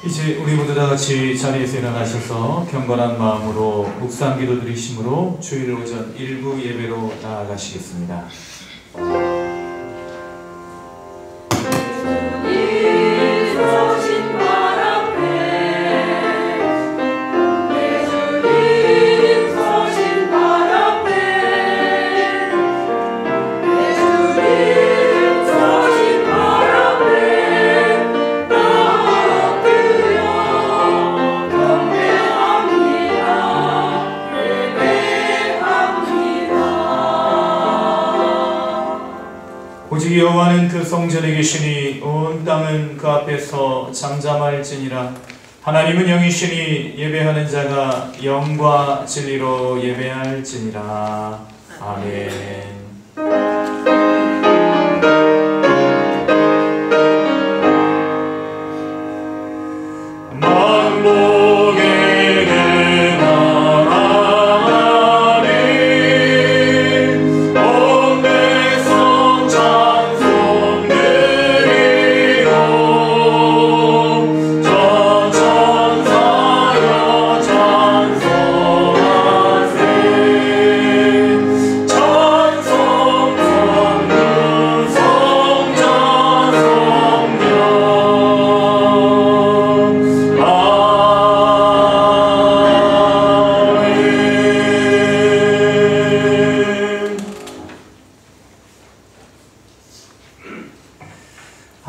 이제 우리 모두 다 같이 자리에서 일어나셔서 경건한 마음으로 묵상 기도 드리심으로 주일 오전 일부 예배로 나아가시겠습니다. 오직 여호와는 그 성전에 계시니 온 땅은 그 앞에서 잠잠할지니라. 하나님은 영이시니 예배하는 자가 영과 진리로 예배할지니라. 아멘.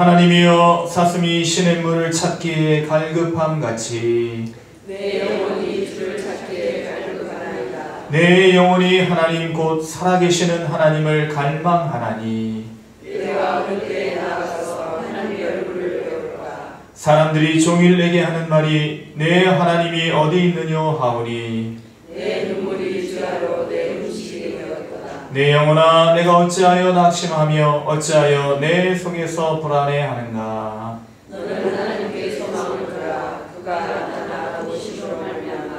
하나님이여, 사슴이 시냇물을 찾기에 갈급함같이 내 영혼이 주를 찾기에 갈급하나이다. 내 영혼이 하나님 곧 살아계시는 하나님을 갈망하나니 내가 그때 나가서 하나님의 얼굴을 배울까. 사람들이 종일 내게 하는 말이 내 하나님이 어디 있느냐 하오니 내 눈물이 주야로 내 음식이 되었도다. 내 영혼아, 내가 어찌하여 낙심하며 어찌하여 내 속에서 불안해하는가. 너는 하나님께 소망을 두라. 그가 나타나 도우심으로 말미암아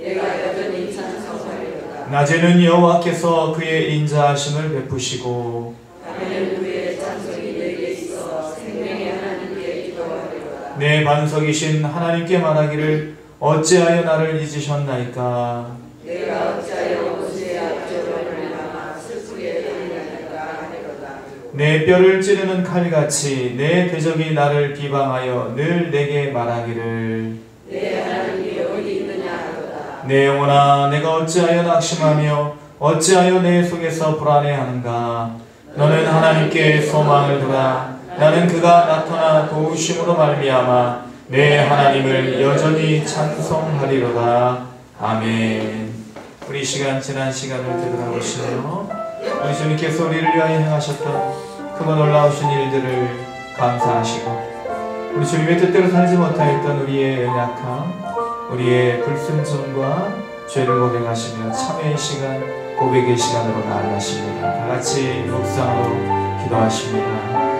내가 여전히 찬송하리로다. 낮에는 여호와께서 그의 인자하심을 베푸시고 밤에는 그의 찬송이 내게 있어 생명의 하나님께 기도하리로다. 내 반석이신 하나님께 말하기를 어찌하여 나를 잊으셨나이까. 내가 어찌하여 옷의 앞쪽으로 말미암아 슬프게 달리나이까 하리로다. 내 뼈를 찌르는 칼같이 내 대적이 나를 비방하여 늘 내게 말하기를 내 하나님이 어디 있느냐 하도다. 내 영혼아, 내가 어찌하여 낙심하며 어찌하여 내 속에서 불안해하는가. 너는 하나님께 소망을 두라. 나는 그가 나타나 도우심으로 말미암아 내 하나님을 여전히 찬송하리로다. 아멘. 우리 시간 지난 시간을 되돌아보시며 우리 주님께서 우리를 위하여 행하셨던 크고 놀라우신 일들을 감사하시고 우리 주님의 뜻대로 살지 못하였던 우리의 연약함, 우리의 불순종과 죄를 고백하시며 참회의 시간, 고백의 시간으로 나아가십니다. 다 같이 묵상으로 기도하십니다.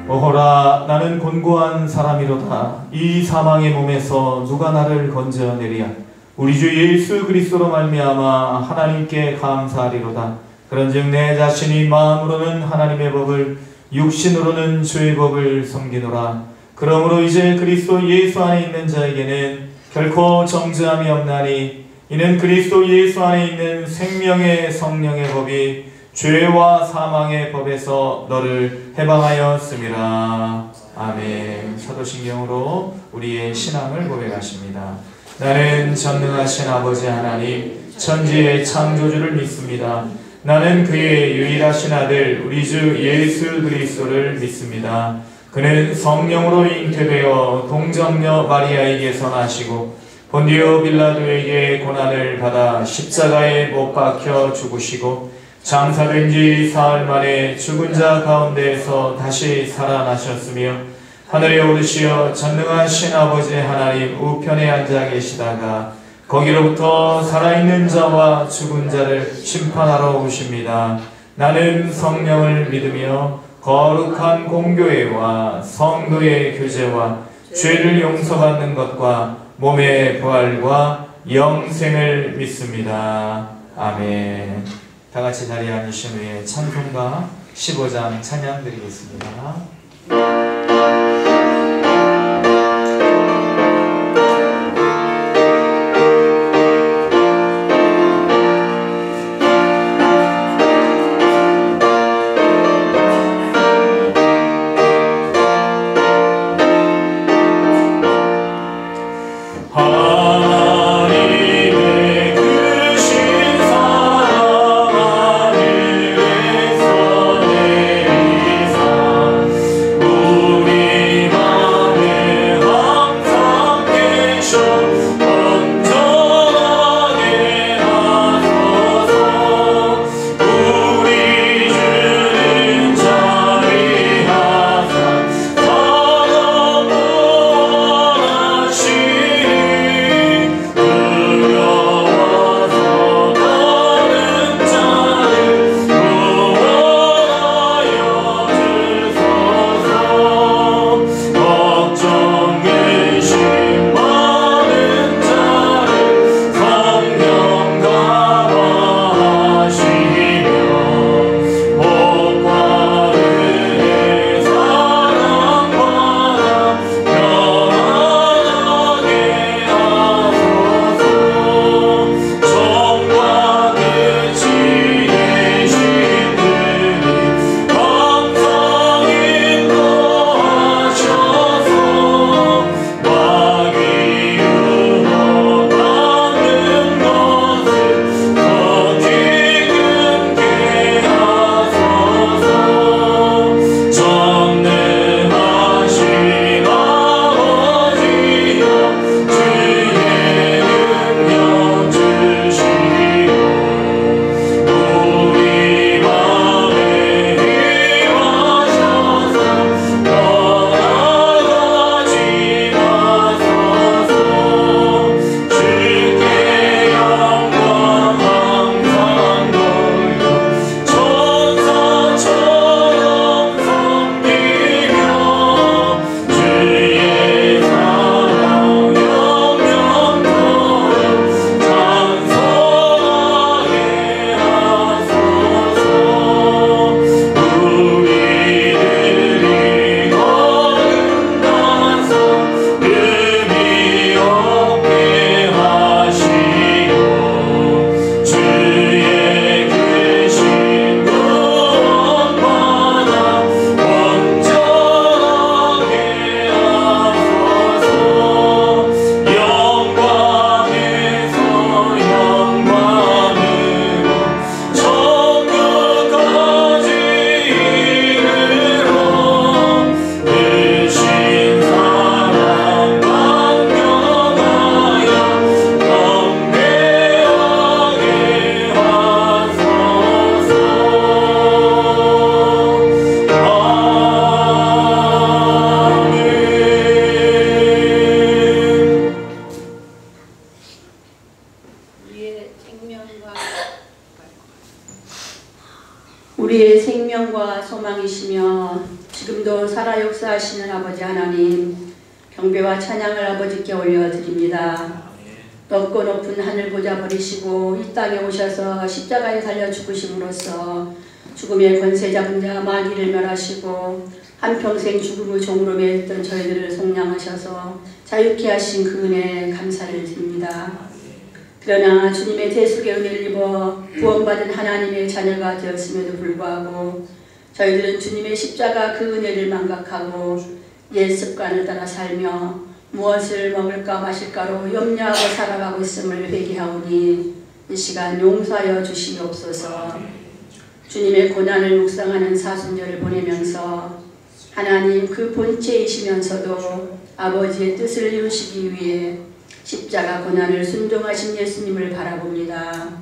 오호라, 나는 곤고한 사람이로다. 이 사망의 몸에서 누가 나를 건져내리야. 우리 주 예수 그리스도로 말미암아 하나님께 감사하리로다. 그런즉 내 자신이 마음으로는 하나님의 법을, 육신으로는 주의 법을 섬기노라. 그러므로 이제 그리스도 예수 안에 있는 자에게는 결코 정죄함이 없나니 이는 그리스도 예수 안에 있는 생명의 성령의 법이 죄와 사망의 법에서 너를 해방하였음이라. 아멘. 사도신경으로 우리의 신앙을 고백하십니다. 나는 전능하신 아버지 하나님 천지의 창조주를 믿습니다. 나는 그의 유일하신 아들 우리 주 예수 그리스도를 믿습니다. 그는 성령으로 잉태되어 동정녀 마리아에게서 나시고 본디오 빌라도에게 고난을 받아 십자가에 못 박혀 죽으시고 장사된 지 사흘 만에 죽은 자 가운데에서 다시 살아나셨으며 하늘에 오르시어 전능하신 아버지 하나님 우편에 앉아 계시다가 거기로부터 살아있는 자와 죽은 자를 심판하러 오십니다. 나는 성령을 믿으며 거룩한 공교회와 성도의 교제와 죄를 용서받는 것과 몸의 부활과 영생을 믿습니다. 아멘. 다 같이 자리에 앉으신 후에 찬송가 15장 찬양 드리겠습니다. 우리의 생명과 소망이시며 지금도 살아 역사하시는 아버지 하나님, 경배와 찬양을 아버지께 올려드립니다. 높고 높은 하늘 보좌 버리시고 이 땅에 오셔서 십자가에 달려 죽으심으로써 죽음의 권세 잡은 자 마귀를 멸하시고 한평생 죽음의 종으로 매였던 저희들을 속량하셔서 자유케 하신 그 은혜에 감사를 드립니다. 그러나 주님의 대속의 은혜를 입어 구원받은 하나님의 자녀가 되었음에도 불구하고 저희들은 주님의 십자가 그 은혜를 망각하고 옛 습관을 따라 살며 무엇을 먹을까 마실까로 염려하고 살아가고 있음을 회개하오니 이 시간 용서하여 주시옵소서. 주님의 고난을 묵상하는 사순절을 보내면서 하나님 그 본체이시면서도 아버지의 뜻을 이루시기 위해 십자가 고난을 순종하신 예수님을 바라봅니다.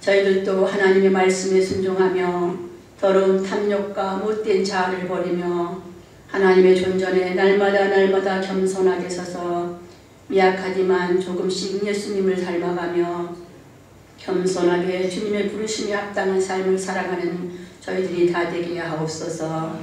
저희들도 하나님의 말씀에 순종하며 더러운 탐욕과 못된 자아를 버리며 하나님의 존전에 날마다 겸손하게 서서 미약하지만 조금씩 예수님을 닮아가며 겸손하게 주님의 부르심에 합당한 삶을 살아가는 저희들이 다 되게 하옵소서.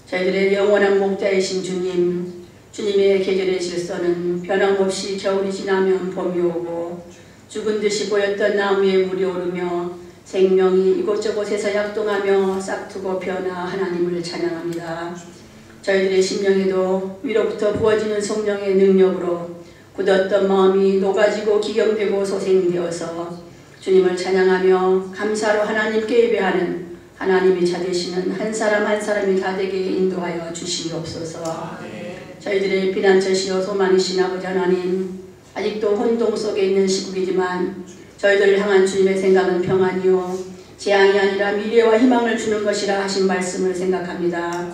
저희들의 영원한 목자이신 주님, 주님의 계절의 질서는 변함없이 겨울이 지나면 봄이 오고 죽은 듯이 보였던 나무에 물이 오르며 생명이 이곳저곳에서 약동하며 싹트고 변화 하나님을 찬양합니다. 저희들의 심령에도 위로부터 부어지는 성령의 능력으로 굳었던 마음이 녹아지고 기경되고 소생되어서 주님을 찬양하며 감사로 하나님께 예배하는 하나님이 찾으시는 한 사람 한 사람이 다 되게 인도하여 주시옵소서. 저희들의 피난처시여 소망이신 아버지 하나님, 아직도 혼동 속에 있는 시국이지만 저희들을 향한 주님의 생각은 평안이요 재앙이 아니라 미래와 희망을 주는 것이라 하신 말씀을 생각합니다.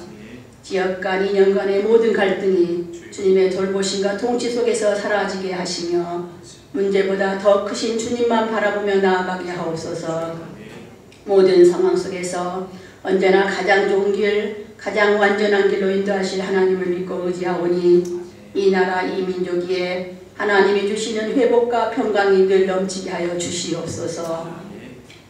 지역 간, 인연 간의 모든 갈등이 주님의 돌보심과 통치 속에서 사라지게 하시며 문제보다 더 크신 주님만 바라보며 나아가게 하옵소서. 모든 상황 속에서 언제나 가장 좋은 길, 가장 완전한 길로 인도하실 하나님을 믿고 의지하오니 이 나라 이 민족에 하나님이 주시는 회복과 평강이 늘 넘치게 하여 주시옵소서.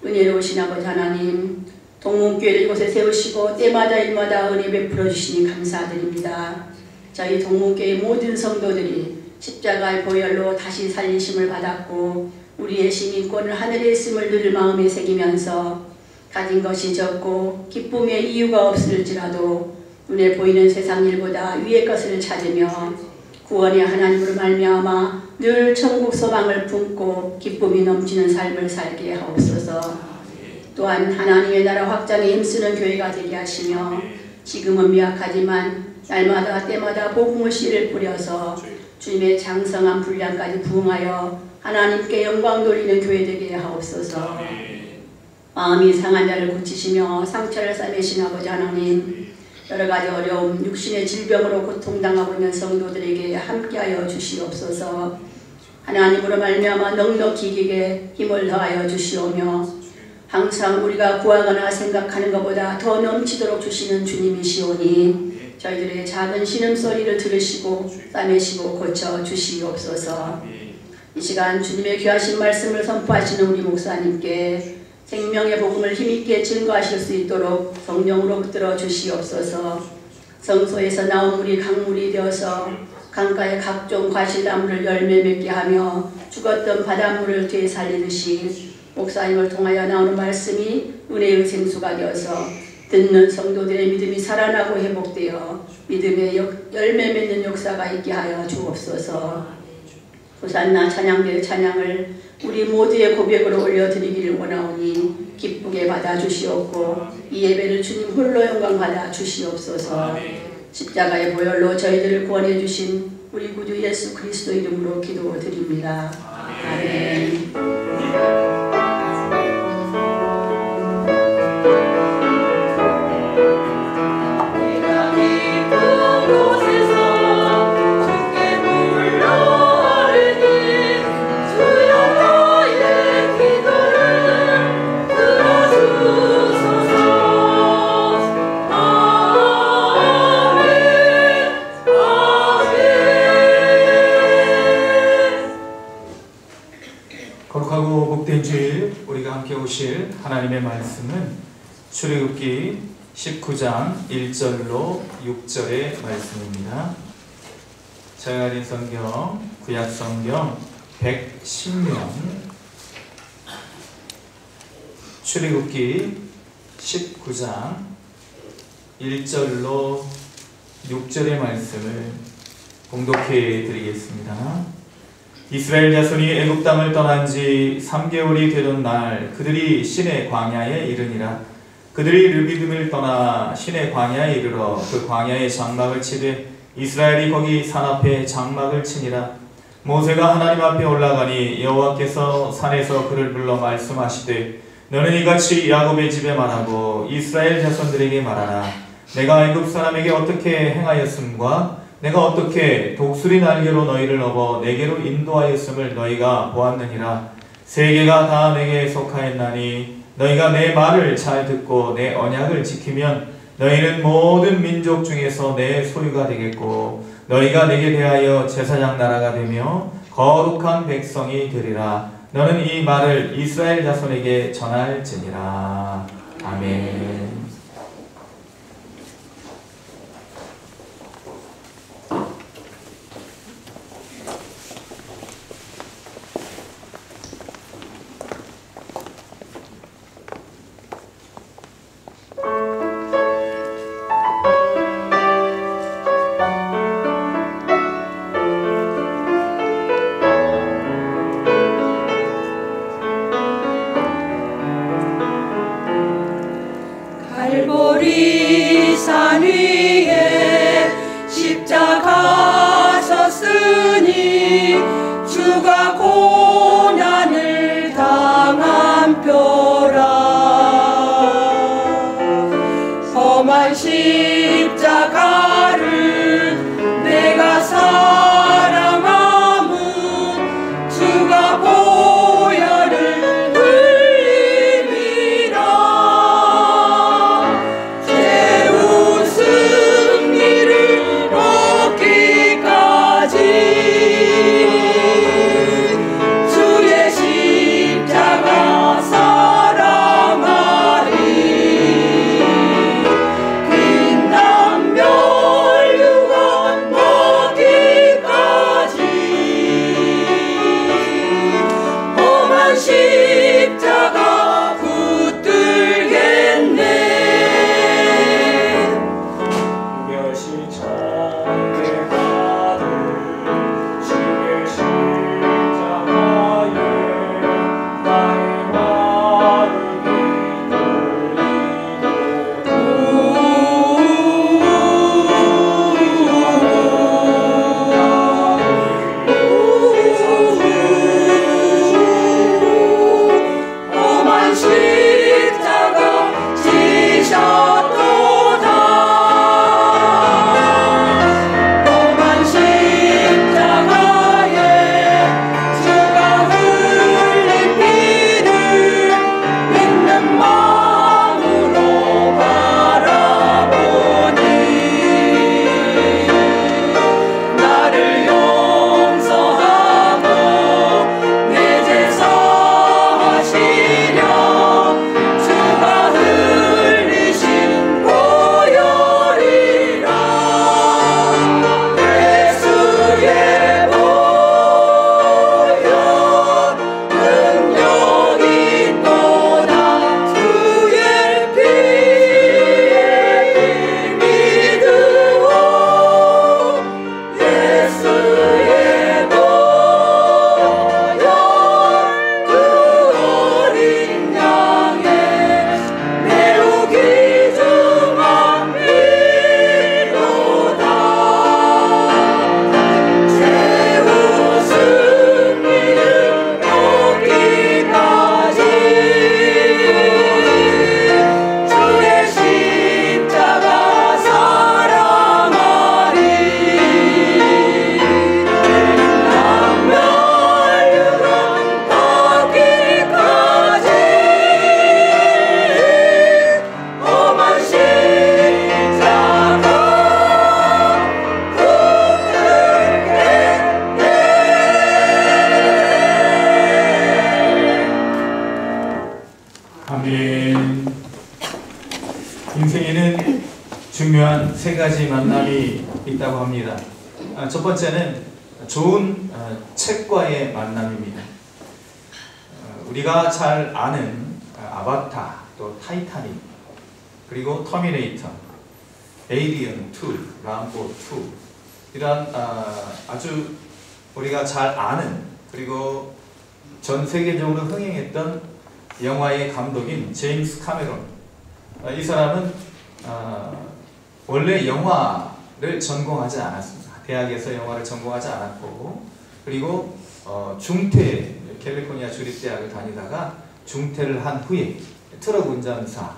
은혜로우신 아버지 하나님, 동문교회를 이곳에 세우시고 때마다 일마다 은혜 베풀어 주시니 감사드립니다. 저희 동문교회 모든 성도들이 십자가의 보혈로 다시 살리심을 받았고 우리의 시민권을 하늘에 있음을 늘 마음에 새기면서 가진 것이 적고 기쁨의 이유가 없을지라도 눈에 보이는 세상 일보다 위의 것을 찾으며 구원의 하나님으로 말미암아 늘 천국 소망을 품고 기쁨이 넘치는 삶을 살게 하옵소서. 또한 하나님의 나라 확장에 힘쓰는 교회가 되게 하시며 지금은 미약하지만 날마다 때마다 복음의 씨를 뿌려서 주님의 장성한 분량까지 부응하여 하나님께 영광 돌리는 교회 되게 하옵소서. 마음이 상한 자를 고치시며 상처를 싸매신 아버지 하나님, 여러가지 어려움, 육신의 질병으로 고통당하고 있는 성도들에게 함께하여 주시옵소서. 하나님으로 말미암아 넉넉히 이기게 힘을 더하여 주시오며 항상 우리가 구하거나 생각하는 것보다 더 넘치도록 주시는 주님이시오니 저희들의 작은 신음소리를 들으시고 싸매시고 고쳐 주시옵소서. 이 시간 주님의 귀하신 말씀을 선포하시는 우리 목사님께 생명의 복음을 힘있게 증거하실 수 있도록 성령으로 붙들어 주시옵소서. 성소에서 나온 물이 강물이 되어서 강가의 각종 과실나무를 열매 맺게 하며 죽었던 바닷물을 되살리듯이 목사님을 통하여 나오는 말씀이 은혜의 생수가 되어서 듣는 성도들의 믿음이 살아나고 회복되어 믿음의 열매 맺는 역사가 있게 하여 주옵소서. 호산나 찬양대의 찬양을 우리 모두의 고백으로 올려드리기를 원하오니 기쁘게 받아주시옵고 이 예배를 주님 홀로 영광 받아 주시옵소서. 십자가의 보혈로 저희들을 구원해 주신 우리 구주 예수 그리스도 이름으로 기도드립니다. 아멘. 거룩하고 복된 주일 우리가 함께 오실 하나님의 말씀은 출애굽기 19장 1절로 6절의 말씀입니다. 저희가 가진 성경 구약성경 110면 출애굽기 19장 1절로 6절의 말씀을 공독해 드리겠습니다. 이스라엘 자손이 애굽 땅을 떠난 지 3개월이 되던 날 그들이 신의 광야에 이르니라. 그들이 르비딤을 떠나 신의 광야에 이르러 그 광야에 장막을 치되 이스라엘이 거기 산 앞에 장막을 치니라. 모세가 하나님 앞에 올라가니 여호와께서 산에서 그를 불러 말씀하시되 너는 이같이 야곱의 집에 말하고 이스라엘 자손들에게 말하라. 내가 애굽 사람에게 어떻게 행하였음과 내가 어떻게 독수리 날개로 너희를 업어 내게로 인도하였음을 너희가 보았느니라. 세계가 다 내게 속하였나니 너희가 내 말을 잘 듣고 내 언약을 지키면 너희는 모든 민족 중에서 내 소유가 되겠고 너희가 내게 대하여 제사장 나라가 되며 거룩한 백성이 되리라. 너는 이 말을 이스라엘 자손에게 전할지니라. 아멘. 갈보리 산 위에 십자가 졌으니 주가 고난을 당한 표라. 험한 십자가를 내가 사랑함은 주가 보혈을 흘림이라. 최후 승리를 얻기까지 주의 십자가 사랑하리. 빛난 멸류관 먹기까지 험한 십자가 붙들겠네. 이것이 전대하는 주의 십자가에 나의 마음이 험한 십자가 지셨도다. 험한 십자가에 주가 흘린 피를 믿는 마음으로 바라보니 나를 용서하고 내 죄 사하시려 주가 흘리신 보혈이라. 예수의 보혈 능력 있도다. 주의 피에 믿으오. 예수의 보혈 그 어린 양의 매우 귀중한 피로다. 최후 승리를 얻기까지 주의 십자가 사랑하리. 남멸류관 얻기까지 험한 십자가 아멘. 인생에는 중요한 세 가지 만남이 있다고 합니다. 첫 번째는 좋은 책과의 만남입니다. 우리가 잘 아는 아바타, 또 타이타닉, 그리고 터미네이터, 에이리언 2, 람보 2 이런 아주 우리가 잘 아는, 그리고 전 세계적으로 흥행했던 영화의 감독인 제임스 카메론. 이 사람은 원래 영화를 전공하지 않았습니다. 대학에서 영화를 전공하지 않았고, 그리고 중퇴, 캘리포니아 주립대학을 다니다가 중퇴를 한 후에 트럭 운전사,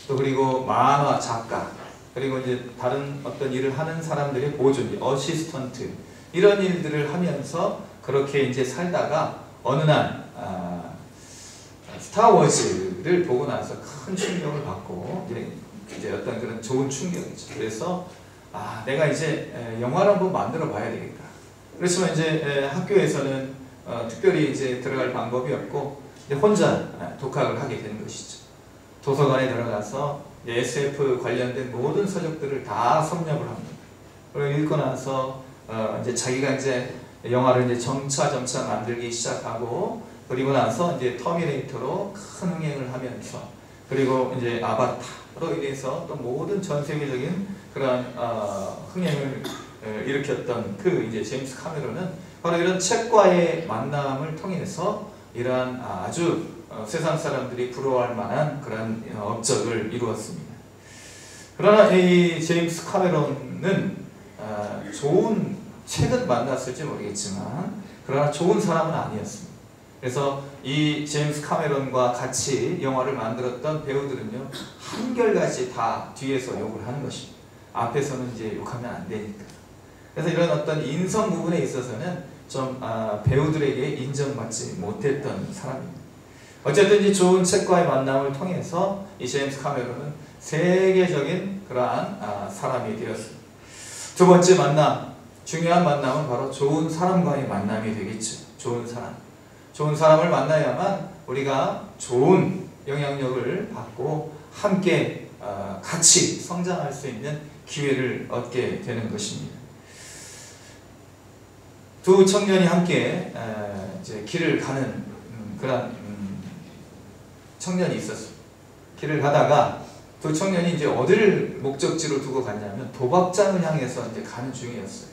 또 그리고 만화 작가, 그리고 이제 다른 어떤 일을 하는 사람들의 보조기, 어시스턴트, 이런 일들을 하면서 그렇게 이제 살다가 어느 날 스타워즈를 보고 나서 큰 충격을 받고 이제 어떤 그런 좋은 충격이죠. 그래서 내가 이제 영화를 한번 만들어 봐야 되겠다. 그렇지만 이제 학교에서는 특별히 이제 들어갈 방법이 없고 이제 혼자 독학을 하게 되는 것이죠. 도서관에 들어가서 SF 관련된 모든 서적들을 다 섭렵을 합니다. 그리고 읽고 나서 이제 자기가 이제 영화를 이제 점차 만들기 시작하고, 그리고 나서 이제 터미네이터로 큰 흥행을 하면서, 그리고 이제 아바타로 인해서 또 모든 전 세계적인 그런 흥행을 일으켰던 그 이제 제임스 카메론은 바로 이런 책과의 만남을 통해서 이러한 아주 세상 사람들이 부러워할 만한 그런 업적을 이루었습니다. 그러나 이 제임스 카메론은 좋은 책은 만났을지 모르겠지만 그러나 좋은 사람은 아니었습니다. 그래서 이 제임스 카메론과 같이 영화를 만들었던 배우들은요, 한결같이 다 뒤에서 욕을 하는 것입니다. 앞에서는 이제 욕하면 안 되니까. 그래서 이런 어떤 인성 부분에 있어서는 좀 배우들에게 인정받지 못했던 사람입니다. 어쨌든 이 좋은 책과의 만남을 통해서 이 제임스 카메론은 세계적인 그러한 사람이 되었습니다. 두 번째 만남, 중요한 만남은 바로 좋은 사람과의 만남이 되겠죠. 좋은 사람. 좋은 사람을 만나야만 우리가 좋은 영향력을 받고 함께 같이 성장할 수 있는 기회를 얻게 되는 것입니다. 두 청년이 함께 이제 길을 가는 그런 청년이 있었습니다. 길을 가다가 두 청년이 이제 어디를 목적지로 두고 갔냐면 도박장을 향해서 이제 가는 중이었어요.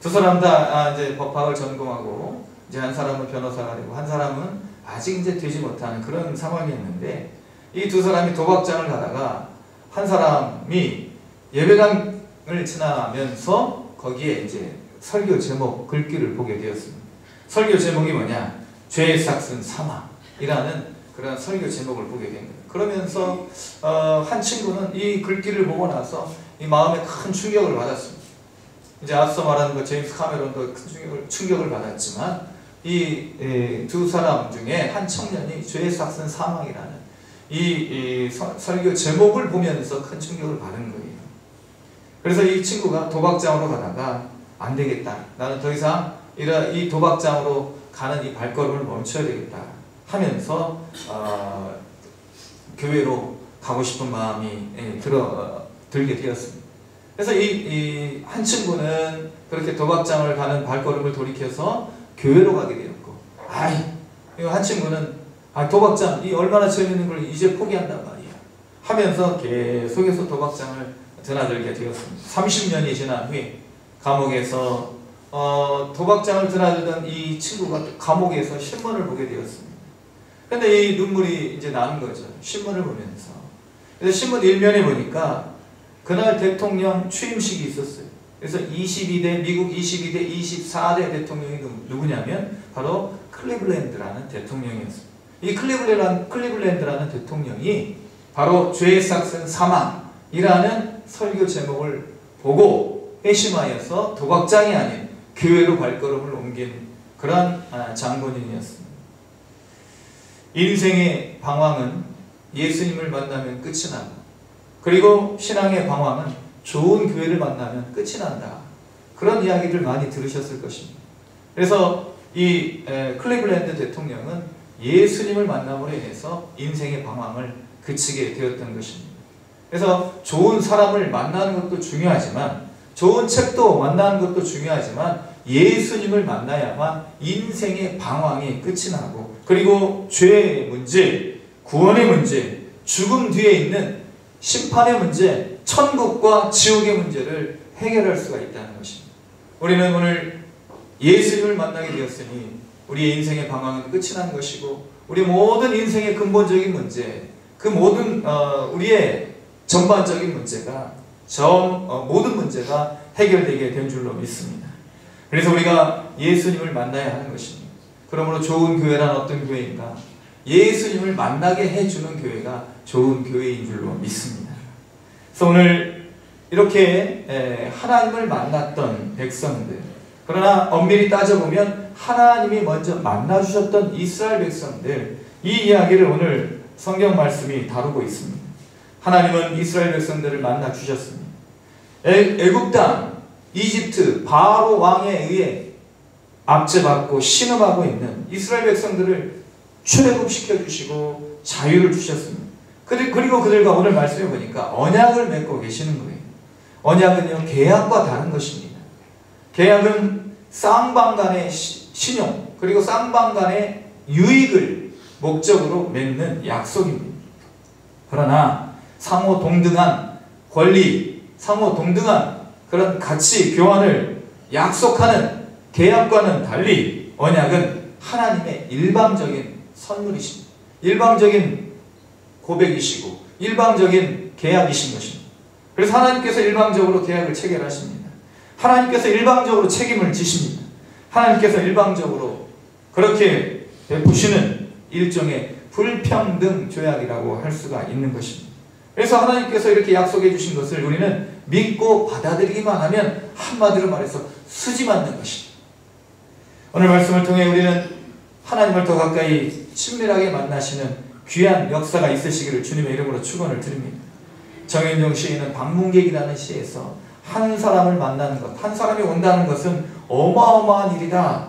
두 사람 다 이제 법학을 전공하고, 이제 한 사람은 변호사가 되고 한 사람은 아직 이제 되지 못하는 그런 상황이었는데, 이 두 사람이 도박장을 가다가 한 사람이 예배당을 지나면서 거기에 이제 설교 제목 글귀를 보게 되었습니다. 설교 제목이 뭐냐? 죄의 삭은 사망이라는 그런 설교 제목을 보게 된 거예요. 그러면서 한 친구는 이 글귀를 보고 나서 이 마음에 큰 충격을 받았습니다. 이제 앞서 말한 그 제임스 카메론도 큰 충격을 받았지만 이 두 사람 중에 한 청년이 죄의 삭은 사망이라는 이 설교 제목을 보면서 큰 충격을 받은 거예요. 그래서 이 친구가 도박장으로 가다가 안 되겠다. 나는 더 이상 이 도박장으로 가는 이 발걸음을 멈춰야 되겠다 하면서 교회로 가고 싶은 마음이 들게 되었습니다. 그래서 이 한 친구는 그렇게 도박장을 가는 발걸음을 돌이켜서 교회로 가게 되었고, 한 친구는 도박장 이 얼마나 재밌는 걸 이제 포기한단 말이야 하면서 계속해서 도박장을 드나들게 되었습니다. 30년이 지난 후에 감옥에서 도박장을 드나들던 이 친구가 감옥에서 신문을 보게 되었습니다. 근데 이 눈물이 이제 나는 거죠. 신문을 보면서. 그래서 신문 일면에 보니까 그날 대통령 취임식이 있었어요. 그래서 미국 22대, 24대 대통령이 누구냐면 바로 클리블랜드라는 대통령이었습니다. 이 클리블랜드라는 대통령이 바로 죄의 삭은 사망이라는 설교 제목을 보고 회심하여서 도박장이 아닌 교회로 발걸음을 옮긴 그런 장본인이었습니다. 인생의 방황은 예수님을 만나면 끝이 나고, 그리고 신앙의 방황은 좋은 교회를 만나면 끝이 난다. 그런 이야기를 많이 들으셨을 것입니다. 그래서 이 클리블랜드 대통령은 예수님을 만남으로 인해서 인생의 방황을 그치게 되었던 것입니다. 그래서 좋은 사람을 만나는 것도 중요하지만, 좋은 책도 만나는 것도 중요하지만, 예수님을 만나야만 인생의 방황이 끝이 나고, 그리고 죄의 문제, 구원의 문제, 죽음 뒤에 있는 심판의 문제, 천국과 지옥의 문제를 해결할 수가 있다는 것입니다. 우리는 오늘 예수님을 만나게 되었으니 우리의 인생의 방황은 끝이 난 것이고, 우리 모든 인생의 근본적인 문제, 그 모든 우리의 전반적인 문제가 모든 문제가 해결되게 된 줄로 믿습니다. 그래서 우리가 예수님을 만나야 하는 것입니다. 그러므로 좋은 교회란 어떤 교회인가? 예수님을 만나게 해주는 교회가 좋은 교회인 줄로 믿습니다. 그래서 오늘 이렇게 하나님을 만났던 백성들, 그러나 엄밀히 따져보면 하나님이 먼저 만나주셨던 이스라엘 백성들, 이 이야기를 오늘 성경 말씀이 다루고 있습니다. 하나님은 이스라엘 백성들을 만나 주셨습니다. 애굽 땅, 이집트 바로 왕에 의해 압제받고 신음하고 있는 이스라엘 백성들을 출애굽시켜 주시고 자유를 주셨습니다. 그리고 그들과 오늘 말씀해 보니까 언약을 맺고 계시는 거예요. 언약은요, 계약과 다른 것입니다. 계약은 쌍방 간의 신용, 그리고 쌍방 간의 유익을 목적으로 맺는 약속입니다. 그러나 상호 동등한 권리, 상호 동등한 그런 가치 교환을 약속하는 계약과는 달리 언약은 하나님의 일방적인 선물이십니다. 일방적인 고백이시고 일방적인 계약이신 것입니다. 그래서 하나님께서 일방적으로 계약을 체결하십니다. 하나님께서 일방적으로 책임을 지십니다. 하나님께서 일방적으로 그렇게 베푸시는 일종의 불평등 조약이라고 할 수가 있는 것입니다. 그래서 하나님께서 이렇게 약속해 주신 것을 우리는 믿고 받아들이기만 하면 한마디로 말해서 수지 맞는 것입니다. 오늘 말씀을 통해 우리는 하나님을 더 가까이 친밀하게 만나시는 귀한 역사가 있으시기를 주님의 이름으로 축원을 드립니다. 정현종 시인은 방문객이라는 시에서 한 사람을 만나는 것, 한 사람이 온다는 것은 어마어마한 일이다.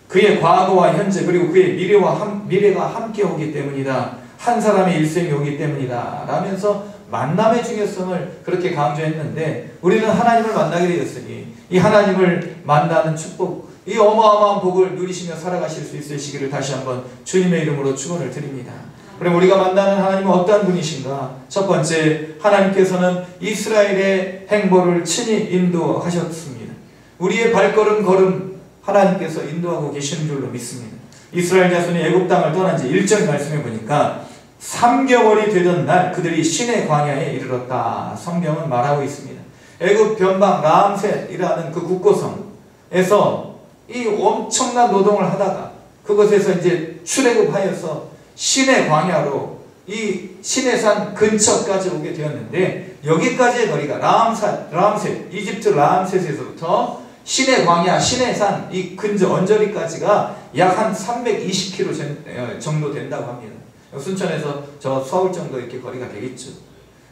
그의 과거와 현재 그리고 그의 미래가 함께 오기 때문이다. 한 사람의 일생이 오기 때문이다. 라면서 만남의 중요성을 그렇게 강조했는데 우리는 하나님을 만나게 되었으니 이 하나님을 만나는 축복, 이 어마어마한 복을 누리시며 살아가실 수 있으시기를 다시 한번 주님의 이름으로 축원을 드립니다. 그럼 우리가 만나는 하나님은 어떠한 분이신가? 첫 번째, 하나님께서는 이스라엘의 행보를 친히 인도하셨습니다. 우리의 발걸음 하나님께서 인도하고 계시는 줄로 믿습니다. 이스라엘 자손이 애굽 땅을 떠난 지 1절 말씀해 보니까 3개월이 되던 날 그들이 시내 광야에 이르렀다. 성경은 말하고 있습니다. 애굽 변방 람셋이라는 그 국고성에서 이 엄청난 노동을 하다가 그것에서 이제 출애굽하여서 시내 광야로 이 시내산 근처까지 오게 되었는데 여기까지의 거리가 람셋, 이집트 람셋에서부터 시내 광야, 시내산 이 근저 언저리까지가 약 한 320km 정도 된다고 합니다. 순천에서 저 서울 정도 이렇게 거리가 되겠죠.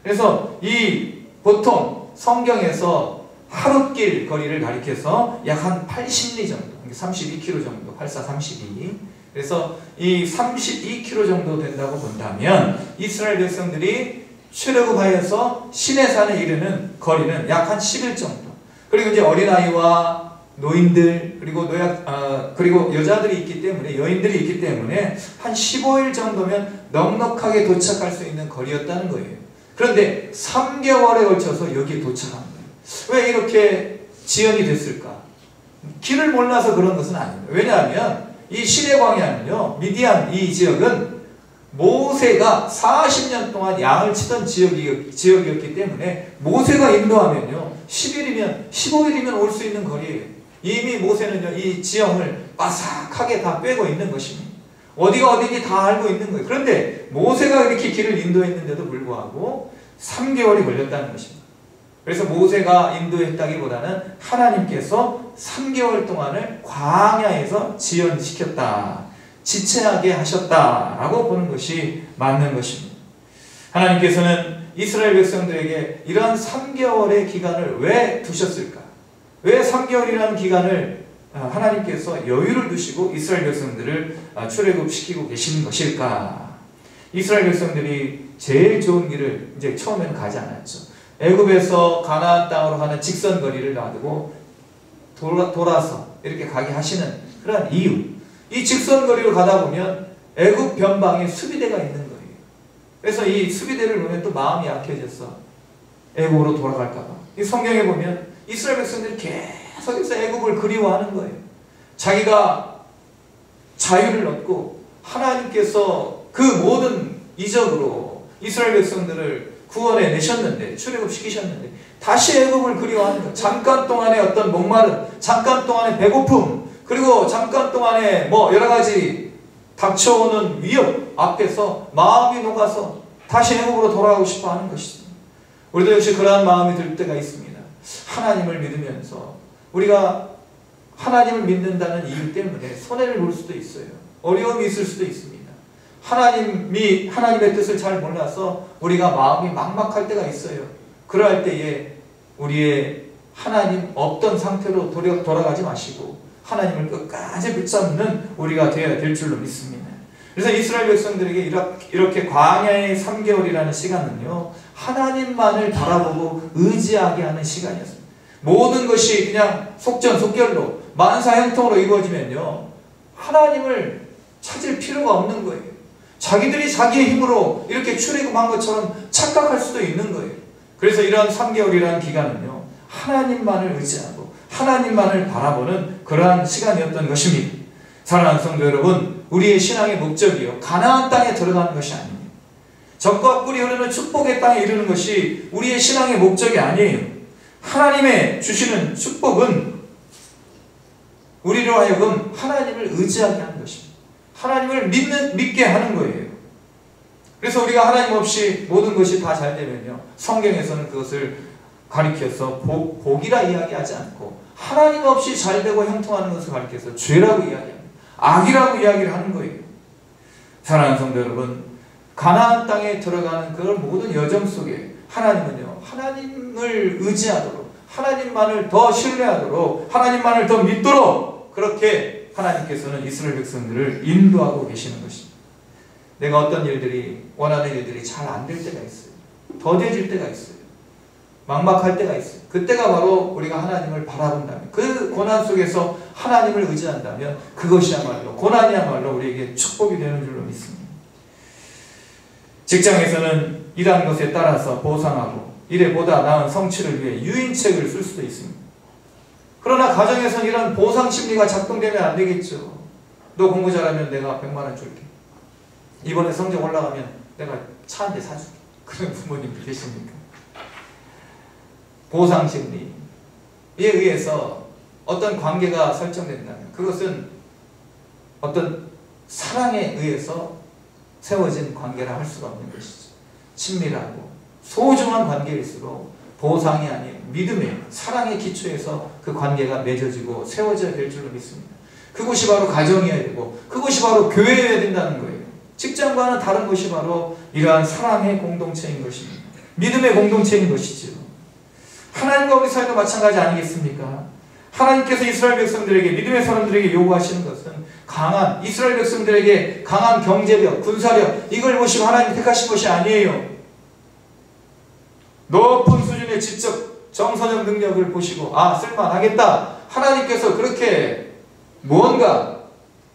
그래서 이 보통 성경에서 하룻길 거리를 가리켜서 약 한 80리 정도, 32km 정도, 84, 32. 그래서 이 32km 정도 된다고 본다면 이스라엘 백성들이 출애굽하여서 시내산에 이르는 거리는 약 한 10일 정도. 그리고 이제 어린아이와 노인들 그리고 여자들이 있기 때문에 여인들이 있기 때문에 한 15일 정도면 넉넉하게 도착할 수 있는 거리였다는 거예요. 그런데 3개월에 걸쳐서 여기에 도착한 거예요. 왜 이렇게 지연이 됐을까? 길을 몰라서 그런 것은 아닙니다. 왜냐하면 이 시내 광야는요, 미디안 이 지역은 모세가 40년 동안 양을 치던 지역이었기 때문에 모세가 인도하면요 10일이면 15일이면 올 수 있는 거리예요. 이미 모세는요 이 지형을 바삭하게 다 빼고 있는 것입니다. 어디가 어딘지 다 알고 있는 거예요. 그런데 모세가 이렇게 길을 인도했는데도 불구하고 3개월이 걸렸다는 것입니다. 그래서 모세가 인도했다기보다는 하나님께서 3개월 동안을 광야에서 지연시켰다, 지체하게 하셨다라고 보는 것이 맞는 것입니다. 하나님께서는 이스라엘 백성들에게 이러한 3개월의 기간을 왜 두셨을까? 왜 3개월이라는 기간을 하나님께서 여유를 두시고 이스라엘 백성들을 출애굽시키고 계시는 것일까? 이스라엘 백성들이 제일 좋은 길을 이제 처음에는 가지 않았죠. 애굽에서 가나안 땅으로 가는 직선 거리를 놔두고 돌아서 이렇게 가게 하시는 그런 이유. 이 직선 거리로 가다 보면 애굽 변방에 수비대가 있는 거예요. 그래서 이 수비대를 보면 또 마음이 약해져서 애굽으로 돌아갈까 봐. 이 성경에 보면 이스라엘 백성들이 계속해서 애굽을 그리워하는 거예요. 자기가 자유를 얻고 하나님께서 그 모든 이적으로 이스라엘 백성들을 구원해 내셨는데, 출애굽시키셨는데 다시 애굽을 그리워하는 거예요. 잠깐 동안의 어떤 목마름, 잠깐 동안의 배고픔, 그리고 잠깐 동안의 여러 가지 닥쳐오는 위협 앞에서 마음이 녹아서 다시 애굽으로 돌아가고 싶어 하는 것이죠. 우리도 역시 그러한 마음이 들 때가 있습니다. 하나님을 믿으면서 우리가 하나님을 믿는다는 이유 때문에 손해를 볼 수도 있어요. 어려움이 있을 수도 있습니다. 하나님의 뜻을 잘 몰라서 우리가 마음이 막막할 때가 있어요. 그럴 때에 우리의 하나님 없던 상태로 돌아가지 마시고 하나님을 끝까지 붙잡는 우리가 되어야 될 줄로 믿습니다. 그래서 이스라엘 백성들에게 이렇게 광야의 3개월이라는 시간은요, 하나님만을 바라보고 의지하게 하는 시간이었습니다. 모든 것이 그냥 속전속결로 만사형통으로 이루어지면요, 하나님을 찾을 필요가 없는 거예요. 자기들이 자기의 힘으로 이렇게 출애굽한 것처럼 착각할 수도 있는 거예요. 그래서 이런 3개월이라는 기간은요, 하나님만을 의지하고 하나님만을 바라보는 그러한 시간이었던 것입니다. 사랑하는 성도 여러분, 우리의 신앙의 목적이요, 가나안 땅에 들어가는 것이 아닙니다. 젖과 꿀이 흐르는 축복의 땅에 이르는 것이 우리의 신앙의 목적이 아니에요. 하나님의 주시는 축복은 우리로 하여금 하나님을 의지하게 하는 것입니다. 하나님을 믿게 하는 거예요. 그래서 우리가 하나님 없이 모든 것이 다 잘 되면요, 성경에서는 그것을 가리켜서 복이라 이야기하지 않고 하나님 없이 잘 되고 형통하는 것을 가리켜서 죄라고 이야기합니다. 악이라고 이야기를 하는 거예요. 사랑하는 성도 여러분, 가나안 땅에 들어가는 그 모든 여정 속에 하나님은요, 하나님을 의지하도록, 하나님만을 더 신뢰하도록, 하나님만을 더 믿도록 그렇게 하나님께서는 이스라엘 백성들을 인도하고 계시는 것입니다. 내가 어떤 일들이, 원하는 일들이 잘 안 될 때가 있어요. 더뎌질 때가 있어요. 막막할 때가 있어요. 그때가 바로 우리가 하나님을 바라본다면, 그 고난 속에서 하나님을 의지한다면 그것이야말로, 고난이야말로 우리에게 축복이 되는 줄로 믿습니다. 직장에서는 일한 것에 따라서 보상하고 일에 보다 나은 성취를 위해 유인책을 쓸 수도 있습니다. 그러나 가정에서는 이런 보상 심리가 작동되면 안 되겠죠. 너 공부 잘하면 내가 100만 원 줄게. 이번에 성적 올라가면 내가 차 한 대 사줄게. 그런 부모님들 계십니까? 보상 심리에 의해서 어떤 관계가 설정된다면 그것은 어떤 사랑에 의해서 세워진 관계라 할 수가 없는 것이죠. 친밀하고 소중한 관계일수록 보상이 아닌 믿음의, 사랑의 기초에서 그 관계가 맺어지고 세워져야 될 줄로 믿습니다. 그것이 바로 가정이어야 되고 그것이 바로 교회여야 된다는 거예요. 직장과는 다른 것이 바로 이러한 사랑의 공동체인 것입니다. 믿음의 공동체인 것이죠. 하나님과 우리 사이도 마찬가지 아니겠습니까? 하나님께서 이스라엘 백성들에게, 믿음의 사람들에게 요구하시는 것은 강한, 이스라엘 백성들에게 강한 경제력, 군사력, 이걸 보시고 하나님 택하신 것이 아니에요. 높은 수준의 지적, 정서적 능력을 보시고 쓸만하겠다. 하나님께서 그렇게 무언가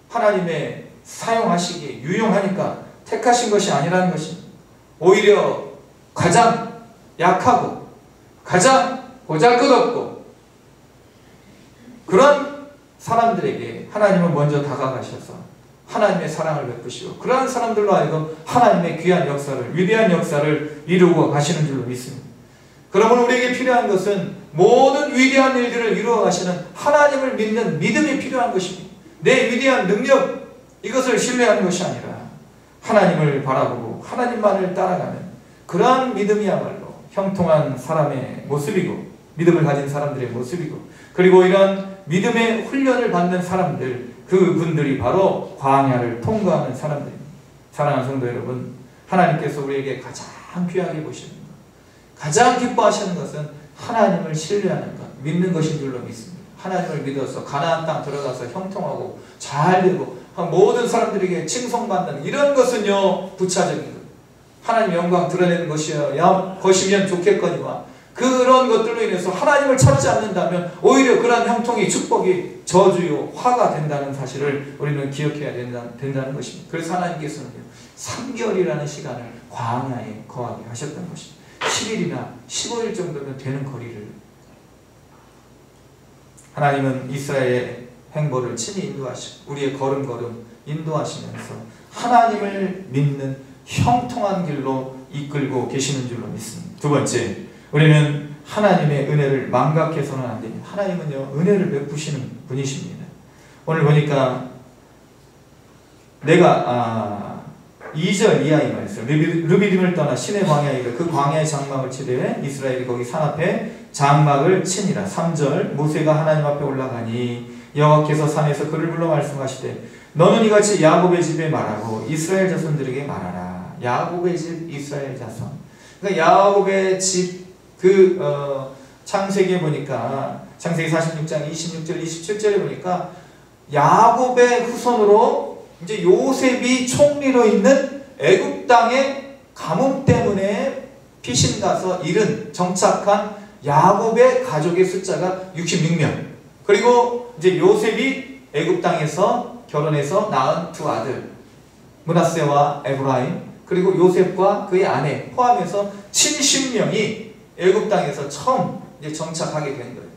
하나님의 사용하시기에 유용하니까 택하신 것이 아니라는 것입니다. 오히려 가장 약하고 가장 보잘것없고 그런 사람들에게 하나님은 먼저 다가가셔서 하나님의 사랑을 베푸시고 그러한 사람들로 하여금 하나님의 귀한 역사를, 위대한 역사를 이루고 가시는 줄로 믿습니다. 그러므로 우리에게 필요한 것은 모든 위대한 일들을 이루어 가시는 하나님을 믿는 믿음이 필요한 것입니다. 내 위대한 능력, 이것을 신뢰하는 것이 아니라 하나님을 바라보고 하나님만을 따라가는 그러한 믿음이야말로 형통한 사람의 모습이고 믿음을 가진 사람들의 모습이고, 그리고 이런 믿음의 훈련을 받는 사람들, 그분들이 바로 광야를 통과하는 사람들입니다. 사랑하는 성도 여러분, 하나님께서 우리에게 가장 귀하게 보시는 것, 가장 기뻐하시는 것은 하나님을 신뢰하는 것, 믿는 것인 줄로 믿습니다. 하나님을 믿어서 가나안 땅 들어가서 형통하고 잘되고 모든 사람들에게 칭송받는 이런 것은요, 부차적인 것, 하나님의 영광 드러내는 것이면 좋겠거니와 그런 것들로 인해서 하나님을 찾지 않는다면 오히려 그러한 형통이, 축복이 저주요 화가 된다는 사실을 우리는 기억해야 된다는 것입니다. 그래서 하나님께서는 3개월이라는 시간을 광야에 거하게 하셨던 것입니다. 10일이나 15일 정도면 되는 거리를 하나님은 이스라엘의 행보를 친히 인도하시고 우리의 걸음걸음 인도하시면서 하나님을 믿는 형통한 길로 이끌고 계시는 줄로 믿습니다. 두 번째, 우리는 하나님의 은혜를 망각해서는 안 됩니다. 하나님은요, 은혜를 베푸시는 분이십니다. 오늘 보니까 내가 2절 이하의 말씀, 르비딤을 떠나 시내 광야에 이르 그 광야의 장막을 치되 이스라엘이 거기 산 앞에 장막을 치니라. 3절, 모세가 하나님 앞에 올라가니 여호와께서 산에서 그를 불러 말씀하시되 너는 이같이 야곱의 집에 말하고 이스라엘 자손들에게 말하라. 야곱의 집, 이스라엘 자손. 그러니까 야곱의 집, 창세기에 보니까, 창세기 46장 26절, 27절에 보니까, 야곱의 후손으로 이제 요셉이 총리로 있는 애굽 땅의 가뭄 때문에 피신 가서 정착한 야곱의 가족의 숫자가 66명. 그리고 이제 요셉이 애굽 땅에서 결혼해서 낳은 두 아들, 므낫세와 에브라임, 그리고 요셉과 그의 아내 포함해서 70명이 애굽 땅에서 처음 이제 정착하게 된 거예요.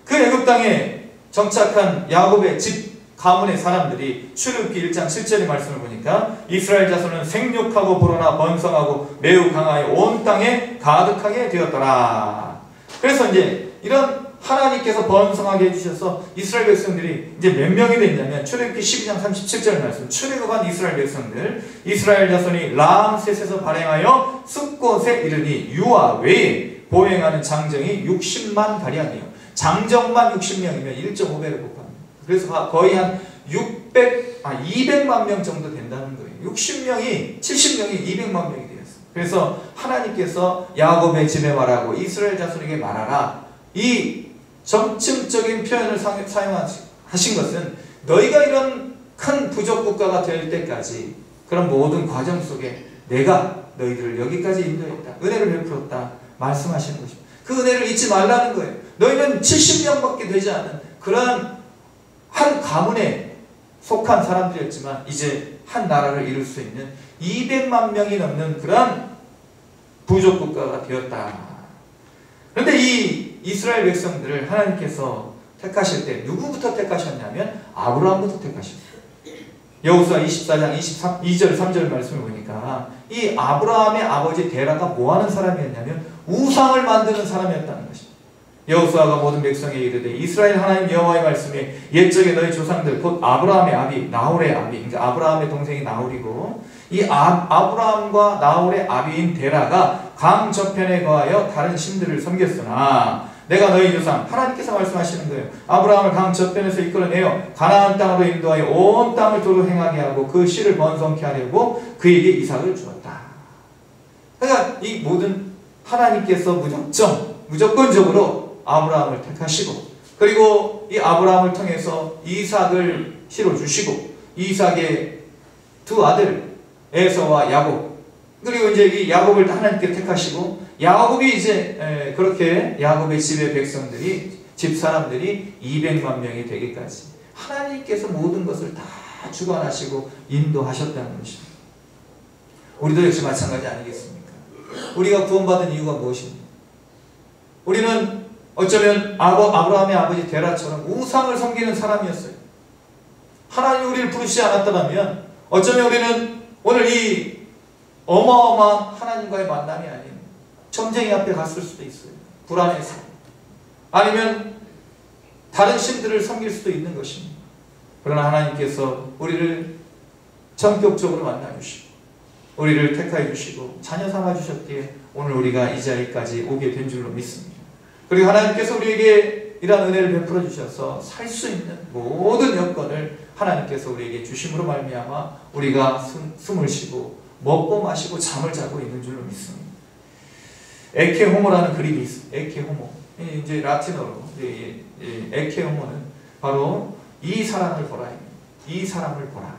그 애굽 땅에 정착한 야곱의 집 가문의 사람들이 출애굽기 1장 7절의 말씀을 보니까 이스라엘 자손은 생육하고 불어나 번성하고 매우 강하여 온 땅에 가득하게 되었더라. 그래서 이제 이런 하나님께서 번성하게 해주셔서 이스라엘 백성들이 이제 몇 명이 됐냐면 출애굽기 12장 37절 말씀, 출애굽한 이스라엘 백성들, 이스라엘 자손이 람셋에서 발행하여 숲곳에 이르니 유아 외에 보행하는 장정이 60만 가량이에요. 장정만 60명이면 1.5배를 곱합니다. 그래서 거의 한 200만 명 정도 된다는 거예요. 60명이, 70명이 200만 명이 되었어요. 그래서 하나님께서 야곱의 집에 말하고 이스라엘 자손에게 말하라. 이 점층적인 표현을 사용하신 것은 너희가 이런 큰 부족 국가가 될 때까지 그런 모든 과정 속에 내가 너희들을 여기까지 인도했다. 은혜를 베풀었다. 말씀하시는 것입니다. 그 은혜를 잊지 말라는 거예요. 너희는 70명밖에 되지 않은 그런 한 가문에 속한 사람들이었지만 이제 한 나라를 이룰 수 있는 200만 명이 넘는 그런 부족 국가가 되었다. 그런데 이 이스라엘 백성들을 하나님께서 택하실 때 누구부터 택하셨냐면 아브라함부터 택하셨어요. 여호수아 24장 2절 3절 말씀을 보니까 이 아브라함의 아버지 데라가 뭐하는 사람이었냐면 우상을 만드는 사람이었다는 것입니다. 여호수아가 모든 백성에게 이르되 이스라엘 하나님 여호와의 말씀에 옛적에 너희 조상들 곧 아브라함의 아비 나홀의 아비, 그러니까 아브라함의 동생이 나홀이고 이 아브라함과 나홀의 아비인 데라가 강 저편에 거하여 다른 신들을 섬겼으나 내가 너희 조상, 하나님께서 말씀하시는 거예요. 아브라함을 강 저편에서 이끌어내어 가나안 땅으로 인도하여 온 땅을 도로 행하게 하고 그 씨를 번성케 하려고 그에게 이삭을 주었다. 그러니까 이 모든 하나님께서 무조건적으로 아브라함을 택하시고 그리고 이 아브라함을 통해서 이삭을 실어 주시고 이삭의 두 아들 에서와 야곱, 그리고 이제 이 야곱을 하나님께 택하시고 야곱이 이제 그렇게 야곱의 집의 백성들이 집 사람들이 200만 명이 되기까지 하나님께서 모든 것을 다 주관하시고 인도하셨다는 것입니다. 우리도 역시 마찬가지 아니겠습니까? 우리가 구원받은 이유가 무엇입니까? 우리는 어쩌면 아브라함의 아버지 데라처럼 우상을 섬기는 사람이었어요. 하나님이 우리를 부르시지 않았더라면 어쩌면 우리는 오늘 이 어마어마한 하나님과의 만남이 아닌 점쟁이 앞에 갔을 수도 있어요. 불안해서. 아니면 다른 신들을 섬길 수도 있는 것입니다. 그러나 하나님께서 우리를 전격적으로 만나주시고 우리를 택하여 주시고 자녀 삼아 주셨기에 오늘 우리가 이 자리까지 오게 된 줄로 믿습니다. 그리고 하나님께서 우리에게 이러한 은혜를 베풀어 주셔서 살 수 있는 모든 여건을 하나님께서 우리에게 주심으로 말미암아 우리가 숨을 쉬고 먹고 마시고 잠을 자고 있는 줄로 믿습니다. 에케호모라는 그림이 있어요. 에케호모. 이제 라틴어로 에케호모는 바로 이 사람을 보라. 이 사람을 보라.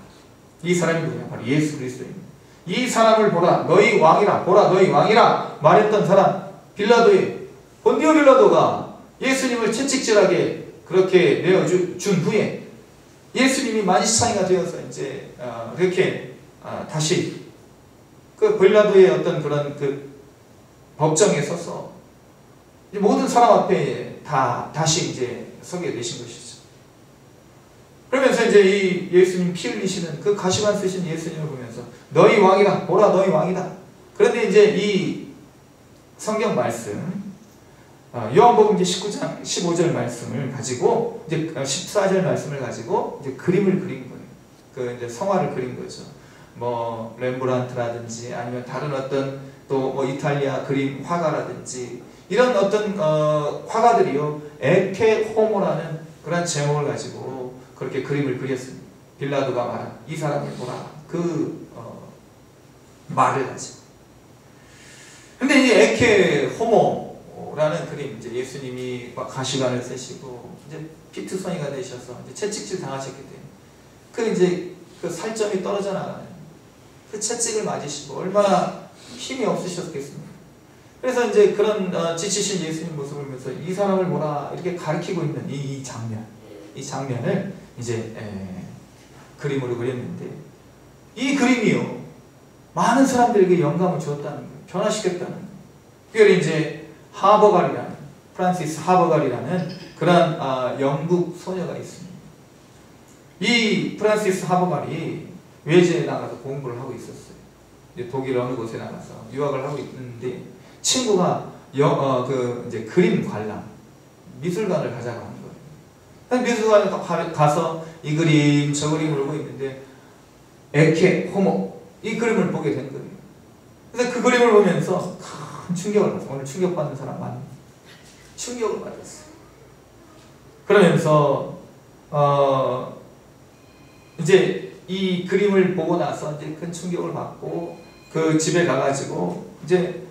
이 사람이 누구냐? 바로 예수 그리스도입니다. 이 사람을 보라. 너희 왕이라. 보라. 너희 왕이라 말했던 사람 빌라도의 본디오 빌라도가 예수님을 채찍질하게 그렇게 내어준 후에 예수님이 만시창이가 되어서 이제 그렇게 다시 그 빌라도의 어떤 그런 그 법정에 서서 모든 사람 앞에 다시 이제 서게 되신 것이죠. 그러면서 이제 이 예수님 피 흘리시는 그 가시관 쓰신 예수님을 보면서 너희 왕이다. 보라 너희 왕이다. 그런데 이제 이 성경 말씀 요한복음 이제 19장 15절 말씀을 가지고 이제 14절 말씀을 가지고 이제 그림을 그린 거예요. 그 이제 성화를 그린 거죠. 뭐 렘브란트라든지 아니면 다른 어떤 또 뭐 이탈리아 그림 화가라든지 이런 어떤 화가들이요 에케 호모라는 그런 제목을 가지고 그렇게 그림을 그렸습니다. 빌라도가 말한 이 사람을 보라 그 말을 하죠. 근데 이제 에케 호모라는 그림, 이제 예수님이 가시관을 쓰시고 이제 피투성이가 되셔서 이제 채찍질 당하셨기 때문에 그 이제 그 살점이 떨어져 나가는 그 채찍을 맞으시고 얼마나 힘이 없으셨겠습니까? 그래서 이제 그런 지치신 예수님 모습을 보면서 이 사람을 보라 이렇게 가리키고 있는 이 장면을 이제 그림으로 그렸는데 이 그림이요 많은 사람들에게 영감을 주었다는 거예요. 변화시켰다는 거예요. 그걸 이제 하버갈이라는 프란시스 하버갈이라는 그런 영국 소녀가 있습니다. 이 프란시스 하버갈이 외제에 나가서 공부를 하고 있었어요. 이제 독일 어느 곳에 나가서 유학을 하고 있는데 친구가 이제 그림 관람 미술관을 가자고 하는 거예요. 미술관에 가서 이 그림 저 그림을 보고 있는데 에케 호모 이 그림을 보게 된 거예요. 그래서 그 그림을 보면서 큰 충격을 받았어요. 오늘 충격받는 사람 많아요. 충격을 받았어요. 그러면서 이제 이 그림을 보고 나서 이제 큰 충격을 받고 그 집에 가가지고 이제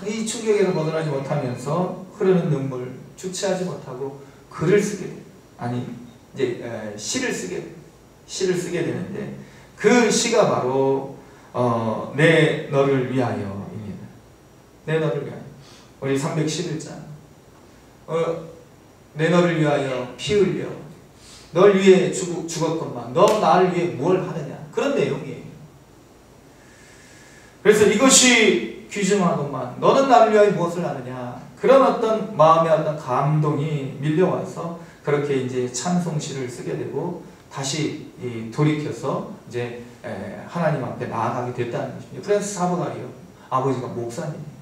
이 충격에서 벗어나지 못하면서 흐르는 눈물 주체하지 못하고 글을 쓰게 돼요. 아니 이제 시를 쓰게 되는데 그 시가 바로 내 너를 위하여입니다. 내 너를 위하여. 우리 311장 내 너를 위하여 피 흘려 널 위해 죽었건만 너 나를 위해 무엇을 하느냐 그런 내용이에요. 그래서 이것이 귀중하건만 너는 나를 위하여 무엇을 하느냐 그런 어떤 마음의 어떤 감동이 밀려와서 그렇게 이제 찬송시를 쓰게 되고 다시 돌이켜서 이제 하나님 앞에 나아가게 됐다는 것입니다. 프란시스 하버갈이요 아버지가 목사님이에요.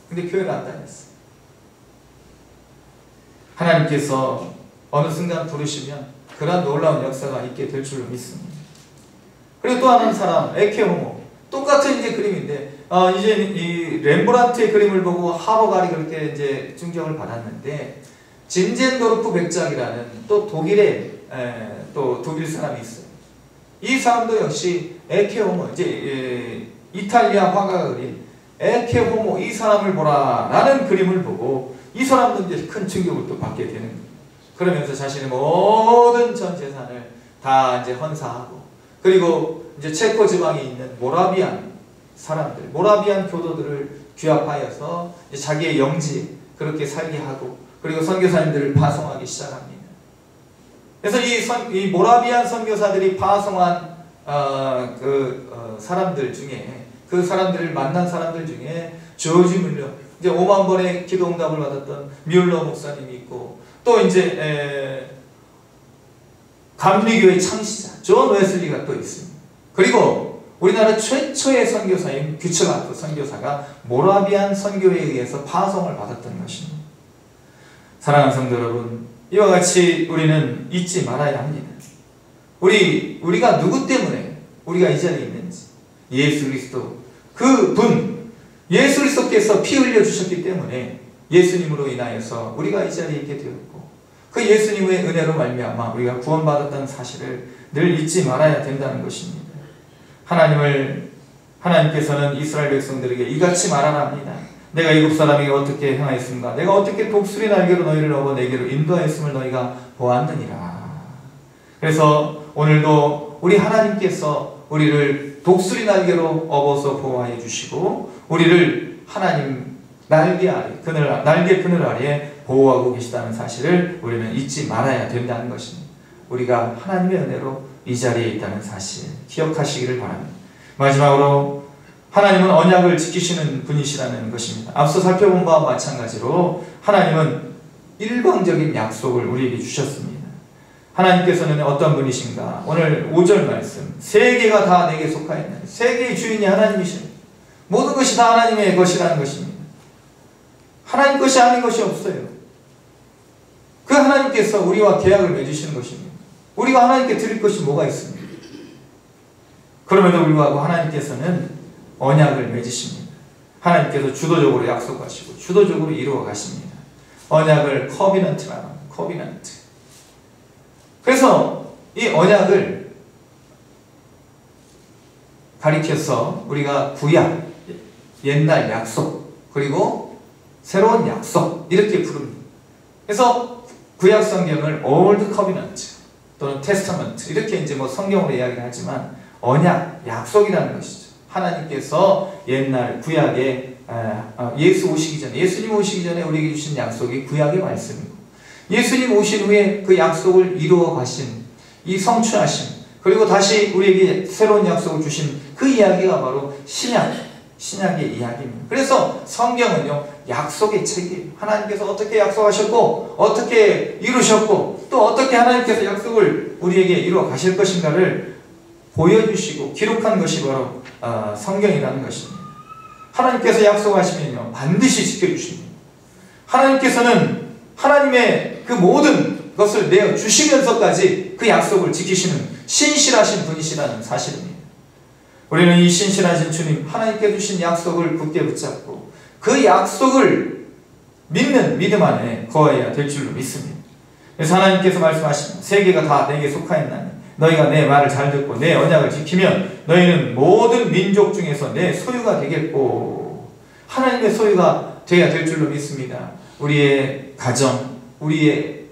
근데 교회를 안 다녔어요. 하나님께서 어느 순간 부르시면 그러한 놀라운 역사가 있게 될 줄로 믿습니다. 그리고 또 하나는 사람 에케 호모 똑같은 이제 그림인데 이제 이 렘브란트의 그림을 보고 하버갈이 그렇게 이제 충격을 받았는데 진젠도르프 백작이라는 또 독일의 또 독일 사람이 있어요. 이 사람도 역시 에케 호모 이제 이탈리아 화가가 그린 에케 호모 이 사람을 보라라는 그림을 보고 이 사람도 이제 큰 충격을 또 받게 되는 거예요. 그러면서 자신의 모든 전 재산을 다 이제 헌사하고 그리고 이제 체코 지방에 있는 모라비안 사람들, 모라비안 교도들을 규합하여서 자기의 영지 그렇게 살게 하고 그리고 선교사님들을 파송하기 시작합니다. 그래서 이 모라비안 선교사들이 파송한 사람들 중에 그 사람들을 만난 사람들 중에 조지 뮬러 이제 5만 번의 기도 응답을 받았던 뮬러 목사님이 있고 또 이제 감리교의 창시자 존 웨슬리가 또 있습니다. 그리고 우리나라 최초의 선교사인 규처마크 선교사가 모라비안 선교에 의해서 파송을 받았던 것입니다. 사랑하는 성도 여러분, 이와 같이 우리는 잊지 말아야 합니다. 우리가 누구 때문에 우리가 이 자리에 있는지 예수 그리스도 그 분 예수 그리스도께서 피 흘려 주셨기 때문에 예수님으로 인하여서 우리가 이 자리에 있게 되었고 그 예수님의 은혜로 말미암아 우리가 구원받았다는 사실을 늘 잊지 말아야 된다는 것입니다. 하나님께서는 이스라엘 백성들에게 이같이 말하라 합니다. 내가 이국 사람에게 어떻게 행하였습니까? 내가 어떻게 독수리 날개로 너희를 업어 내게로 인도하였음을 너희가 보았느니라. 그래서 오늘도 우리 하나님께서 우리를 독수리 날개로 업어서 보호하여 주시고 우리를 하나님 날개 그늘 아래에 보호하고 계시다는 사실을 우리는 잊지 말아야 된다는 것입니다. 우리가 하나님의 은혜로 이 자리에 있다는 사실 기억하시기를 바랍니다. 마지막으로 하나님은 언약을 지키시는 분이시라는 것입니다. 앞서 살펴본 바와 마찬가지로 하나님은 일방적인 약속을 우리에게 주셨습니다. 하나님께서는 어떤 분이신가? 오늘 5절 말씀 세계가 다 내게 속하였나니 세계의 주인이 하나님이십니다. 모든 것이 다 하나님의 것이라는 것입니다. 하나님 것이 아닌 것이 없어요. 그 하나님께서 우리와 계약을 맺으시는 것입니다. 우리가 하나님께 드릴 것이 뭐가 있습니까? 그럼에도 불구하고 하나님께서는 언약을 맺으십니다. 하나님께서 주도적으로 약속하시고 주도적으로 이루어 가십니다. 언약을 커비넌트라고 합니다. 커비넌트. 그래서 이 언약을 가리켜서 우리가 구약, 옛날 약속, 그리고 새로운 약속 이렇게 부릅니다. 그래서 구약 성경을 올드 커비넌트 또는 테스터먼트 이렇게 이제 뭐 성경으로 이야기를 하지만 언약, 약속이라는 것이죠. 하나님께서 옛날 구약에 예수님 오시기 전에 우리에게 주신 약속이 구약의 말씀이고, 예수님 오신 후에 그 약속을 이루어 가신 이 성취하심, 그리고 다시 우리에게 새로운 약속을 주신 그 이야기가 바로 신약의 이야기입니다. 그래서 성경은요, 약속의 책이에요. 하나님께서 어떻게 약속하셨고 어떻게 이루셨고 또 어떻게 하나님께서 약속을 우리에게 이루어 가실 것인가를 보여주시고 기록한 것이 바로 성경이라는 것입니다. 하나님께서 약속하시면요, 반드시 지켜주십니다. 하나님께서는 하나님의 그 모든 것을 내어 주시면서까지 그 약속을 지키시는 신실하신 분이시라는 사실입니다. 우리는 이 신실하신 주님, 하나님께 주신 약속을 굳게 붙잡고 그 약속을 믿는 믿음 안에 거해야 될 줄로 믿습니다. 그래서 하나님께서 말씀하십니다. 세계가 다 내게 속하였나니 너희가 내 말을 잘 듣고 내 언약을 지키면 너희는 모든 민족 중에서 내 소유가 되겠고, 하나님의 소유가 되어야 될 줄로 믿습니다. 우리의 가정, 우리의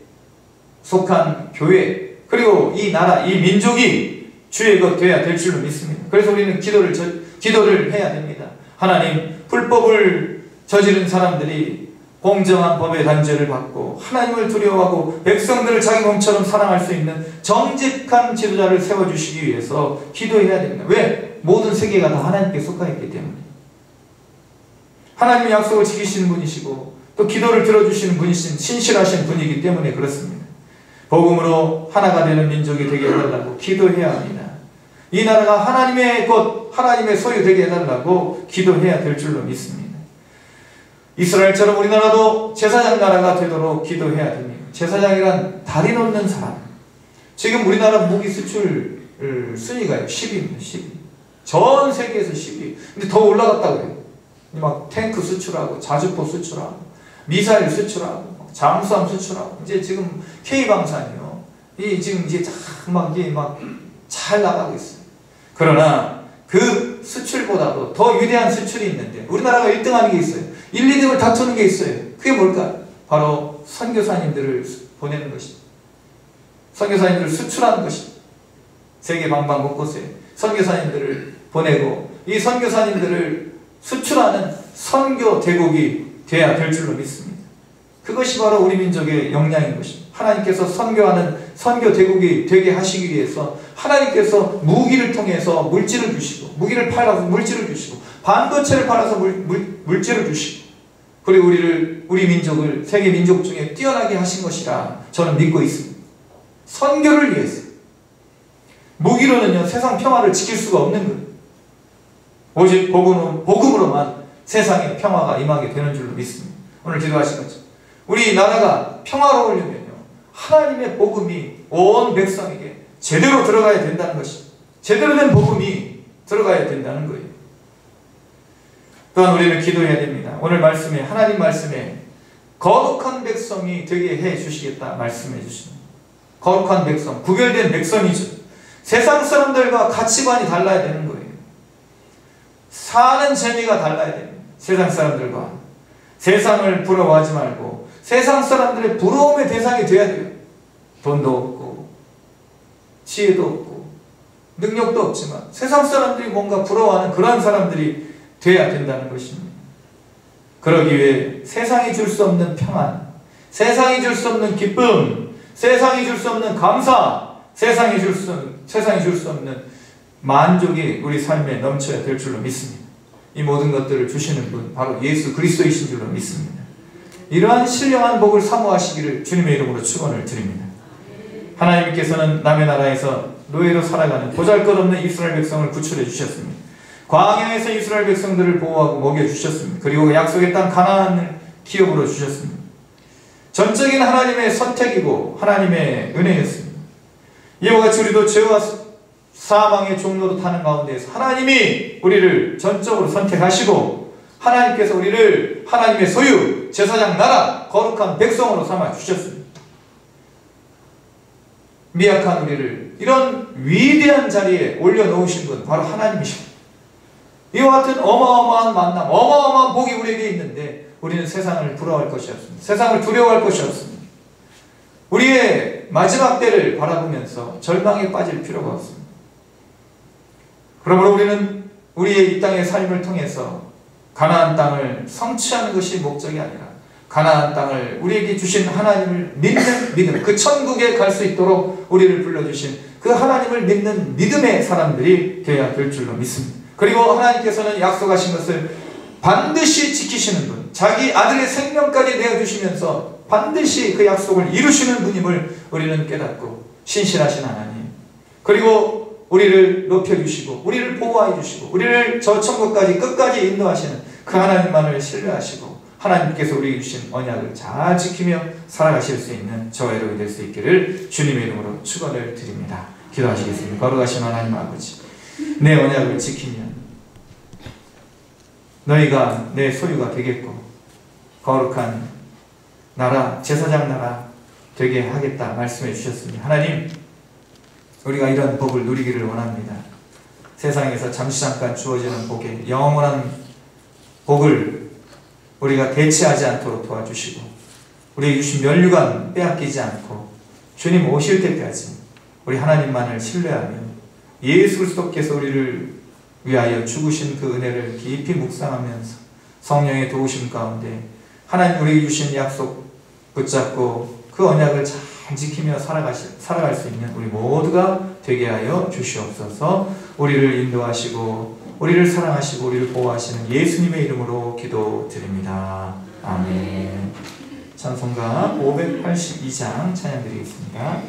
속한 교회, 그리고 이 나라, 이 민족이 주의 것 되어야 될 줄로 믿습니다. 그래서 우리는 기도를 해야 됩니다. 하나님, 불법을 저지른 사람들이 공정한 법의 단죄를 받고 하나님을 두려워하고 백성들을 자기 몸처럼 사랑할 수 있는 정직한 지도자를 세워주시기 위해서 기도해야 됩니다. 왜? 모든 세계가 다 하나님께 속하였기 때문에. 하나님의 약속을 지키시는 분이시고 또 기도를 들어주시는 분이신 신실하신 분이기 때문에 그렇습니다. 복음으로 하나가 되는 민족이 되게 해달라고 기도해야 합니다. 이 나라가 하나님의 것, 하나님의 소유 되게 해달라고 기도해야 될 줄로 믿습니다. 이스라엘처럼 우리나라도 제사장 나라가 되도록 기도해야 됩니다. 제사장이란 다리 놓는 사람. 지금 우리나라 무기 수출 순위가요 10위입니다. 10위. 전 세계에서 10위. 근데 더 올라갔다고 해요. 막 탱크 수출하고 자주포 수출하고 미사일 수출하고 잠수함 수출하고 이제 지금 K방산이요. 지금 이제 막 잘 나가고 있어요. 그러나 그 수출보다도 더 위대한 수출이 있는데 우리나라가 1등하는 게 있어요. 1, 2등을 다투는 게 있어요. 그게 뭘까? 바로 선교사님들을 보내는 것입니다. 선교사님들을 수출하는 것입니다. 세계 방방 곳곳에 선교사님들을 보내고 이 선교사님들을 수출하는 선교 대국이 되어야 될 줄로 믿습니다. 그것이 바로 우리 민족의 역량인 것입니다. 하나님께서 선교하는 선교 대국이 되게 하시기 위해서 하나님께서 무기를 통해서 물질을 주시고, 무기를 팔아서 물질을 주시고, 반도체를 팔아서 물질을 주시고, 그리고 우리 민족을 세계 민족 중에 뛰어나게 하신 것이라 저는 믿고 있습니다. 선교를 위해서. 무기로는요, 세상 평화를 지킬 수가 없는 거예요. 오직 복음으로만 세상에 평화가 임하게 되는 줄로 믿습니다. 오늘 기도하신 거죠. 우리 나라가 평화로우려면요, 하나님의 복음이 온 백성에게 제대로 들어가야 된다는 것입니다. 제대로 된 복음이 들어가야 된다는 거예요. 또한 우리는 기도해야 됩니다. 오늘 말씀에, 하나님 말씀에 거룩한 백성이 되게 해 주시겠다 말씀해 주십니다. 거룩한 백성, 구별된 백성이죠. 세상 사람들과 가치관이 달라야 되는 거예요. 사는 재미가 달라야 됩니다. 세상 사람들과. 세상을 부러워하지 말고 세상 사람들의 부러움의 대상이 되어야 돼요. 돈도 없고 지혜도 없고 능력도 없지만 세상 사람들이 뭔가 부러워하는 그런 사람들이 되어야 된다는 것입니다. 그러기 위해 세상이 줄 수 없는 평안, 세상이 줄 수 없는 기쁨, 세상이 줄 수 없는 감사, 세상이 줄 수 없는 만족이 우리 삶에 넘쳐야 될 줄로 믿습니다. 이 모든 것들을 주시는 분 바로 예수 그리스도이신 줄로 믿습니다. 이러한 신령한 복을 사모하시기를 주님의 이름으로 축원을 드립니다. 하나님께서는 남의 나라에서 노예로 살아가는 보잘것없는 이스라엘 백성을 구출해 주셨습니다. 광야에서 이스라엘 백성들을 보호하고 먹여주셨습니다. 그리고 약속의 땅 가나안을 기업으로 주셨습니다. 전적인 하나님의 선택이고 하나님의 은혜였습니다. 이와 같이 우리도 죄와 사망의 종로로 타는 가운데에서 하나님이 우리를 전적으로 선택하시고 하나님께서 우리를 하나님의 소유, 제사장 나라, 거룩한 백성으로 삼아 주셨습니다. 미약한 우리를 이런 위대한 자리에 올려놓으신 분 바로 하나님이십니다. 이와 같은 어마어마한 만남, 어마어마한 복이 우리에게 있는데 우리는 세상을 부러워할 것이 없습니다. 세상을 두려워할 것이 없습니다. 우리의 마지막 때를 바라보면서 절망에 빠질 필요가 없습니다. 그러므로 우리는 우리의 이 땅의 삶을 통해서 가나안 땅을 성취하는 것이 목적이 아니라 가나안 땅을 우리에게 주신 하나님을 믿는 믿음, 그 천국에 갈 수 있도록 우리를 불러주신 그 하나님을 믿는 믿음의 사람들이 되어야 될 줄로 믿습니다. 그리고 하나님께서는 약속하신 것을 반드시 지키시는 분, 자기 아들의 생명까지 내어주시면서 반드시 그 약속을 이루시는 분임을 우리는 깨닫고 신실하신 하나님, 그리고 우리를 높여주시고 우리를 보호해 주시고 우리를 저 천국까지 끝까지 인도하시는 그 하나님만을 신뢰하시고 하나님께서 우리에게 주신 언약을 잘 지키며 살아가실 수 있는 저와 여러분이 될 수 있기를 주님의 이름으로 축원을 드립니다. 기도하시겠습니다. 거룩하신 하나님 아버지, 내 언약을 지키면 너희가 내 소유가 되겠고 거룩한 나라, 제사장 나라 되게 하겠다 말씀해 주셨습니다. 하나님, 우리가 이런 복을 누리기를 원합니다. 세상에서 잠시 잠깐 주어지는 복에 영원한 복을 우리가 대체하지 않도록 도와주시고 우리에게 주신 면류관 빼앗기지 않고 주님 오실 때까지 우리 하나님만을 신뢰하며 예수 그리스도께서 우리를 위하여 죽으신 그 은혜를 깊이 묵상하면서 성령의 도우심 가운데 하나님 우리에게 주신 약속 붙잡고 그 언약을 잘 지키며 살아갈 수 있는 우리 모두가 되게 하여 주시옵소서. 우리를 인도하시고 우리를 사랑하시고 우리를 보호하시는 예수님의 이름으로 기도드립니다. 아멘. 찬송가 582장 찬양드리겠습니다.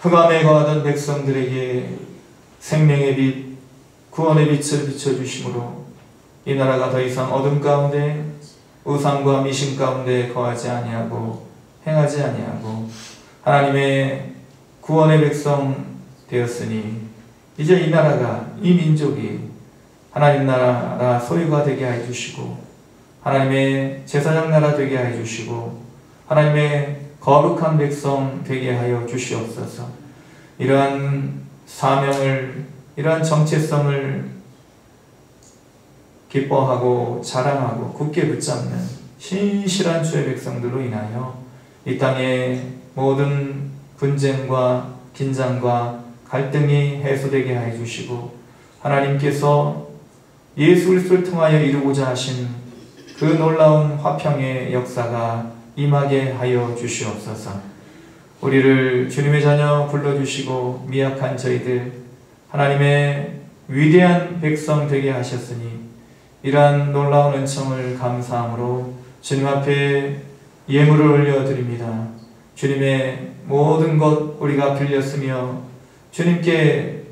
흑암에 거하던 백성들에게 생명의 빛, 구원의 빛을 비춰주심으로 이 나라가 더 이상 어둠 가운데 우상과 미신 가운데 거하지 아니하고 행하지 아니하고 하나님의 구원의 백성 되었으니 이제 이 나라가, 이 민족이 하나님 나라 소유가 되게 해주시고 하나님의 제사장 나라 되게 하여 주시고 하나님의 거룩한 백성 되게 하여 주시옵소서. 이러한 사명을, 이러한 정체성을 기뻐하고 자랑하고 굳게 붙잡는 신실한 주의 백성들로 인하여 이 땅의 모든 분쟁과 긴장과 갈등이 해소되게 하여 주시고 하나님께서 예수 그리스도를 통하여 이루고자 하신 그 놀라운 화평의 역사가 임하게 하여 주시옵소서. 우리를 주님의 자녀 불러주시고 미약한 저희들 하나님의 위대한 백성 되게 하셨으니 이러한 놀라운 은총을 감사함으로 주님 앞에 예물을 올려드립니다. 주님의 모든 것 우리가 빌렸으며 주님께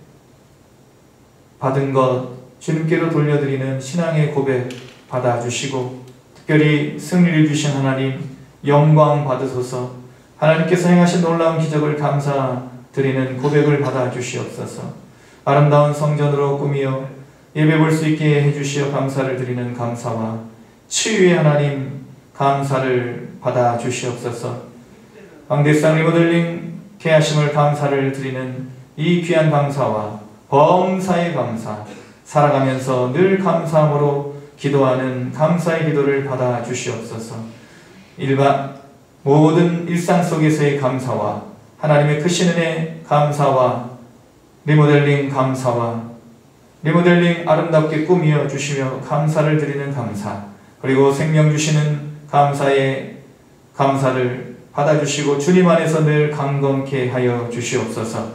받은 것 주님께로 돌려드리는 신앙의 고백 받아주시고 특별히 승리를 주신 하나님 영광 받으소서. 하나님께서 행하신 놀라운 기적을 감사드리는 고백을 받아주시옵소서. 아름다운 성전으로 꾸미어 예배 볼 수 있게 해주시어 감사를 드리는 감사와 치유의 하나님 감사를 받아주시옵소서. 광대상 리모델링 개하심을 감사를 드리는 이 귀한 감사와 범사의 감사, 살아가면서 늘 감사함으로 기도하는 감사의 기도를 받아주시옵소서. 모든 일상 속에서의 감사와 하나님의 크신 은혜 감사와 리모델링 감사와 리모델링 아름답게 꾸미어 주시며 감사를 드리는 감사, 그리고 생명 주시는 감사의 감사를 받아주시고 주님 안에서 늘 강건케 하여 주시옵소서.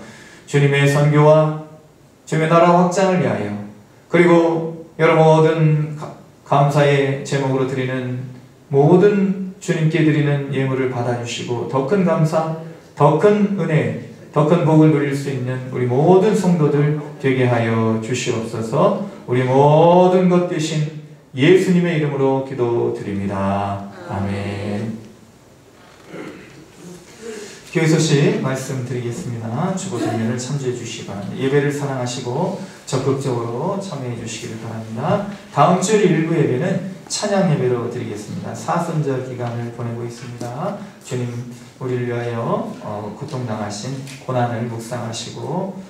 주님의 선교와 주님의 나라 확장을 위하여 그리고 여러 모든 감사의 제목으로 드리는 모든 주님께 드리는 예물을 받아주시고 더 큰 감사, 더 큰 은혜, 더 큰 복을 누릴 수 있는 우리 모든 성도들 되게 하여 주시옵소서. 우리 모든 것 되신 예수님의 이름으로 기도드립니다. 아멘. 교회 소식 말씀드리겠습니다. 주보 설명을 참조해 주시기 바랍니다. 예배를 사랑하시고 적극적으로 참여해 주시기를 바랍니다. 다음 주 일부 예배는 찬양 예배로 드리겠습니다. 사순절 기간을 보내고 있습니다. 주님 우리를 위하여 고통당하신 고난을 묵상하시고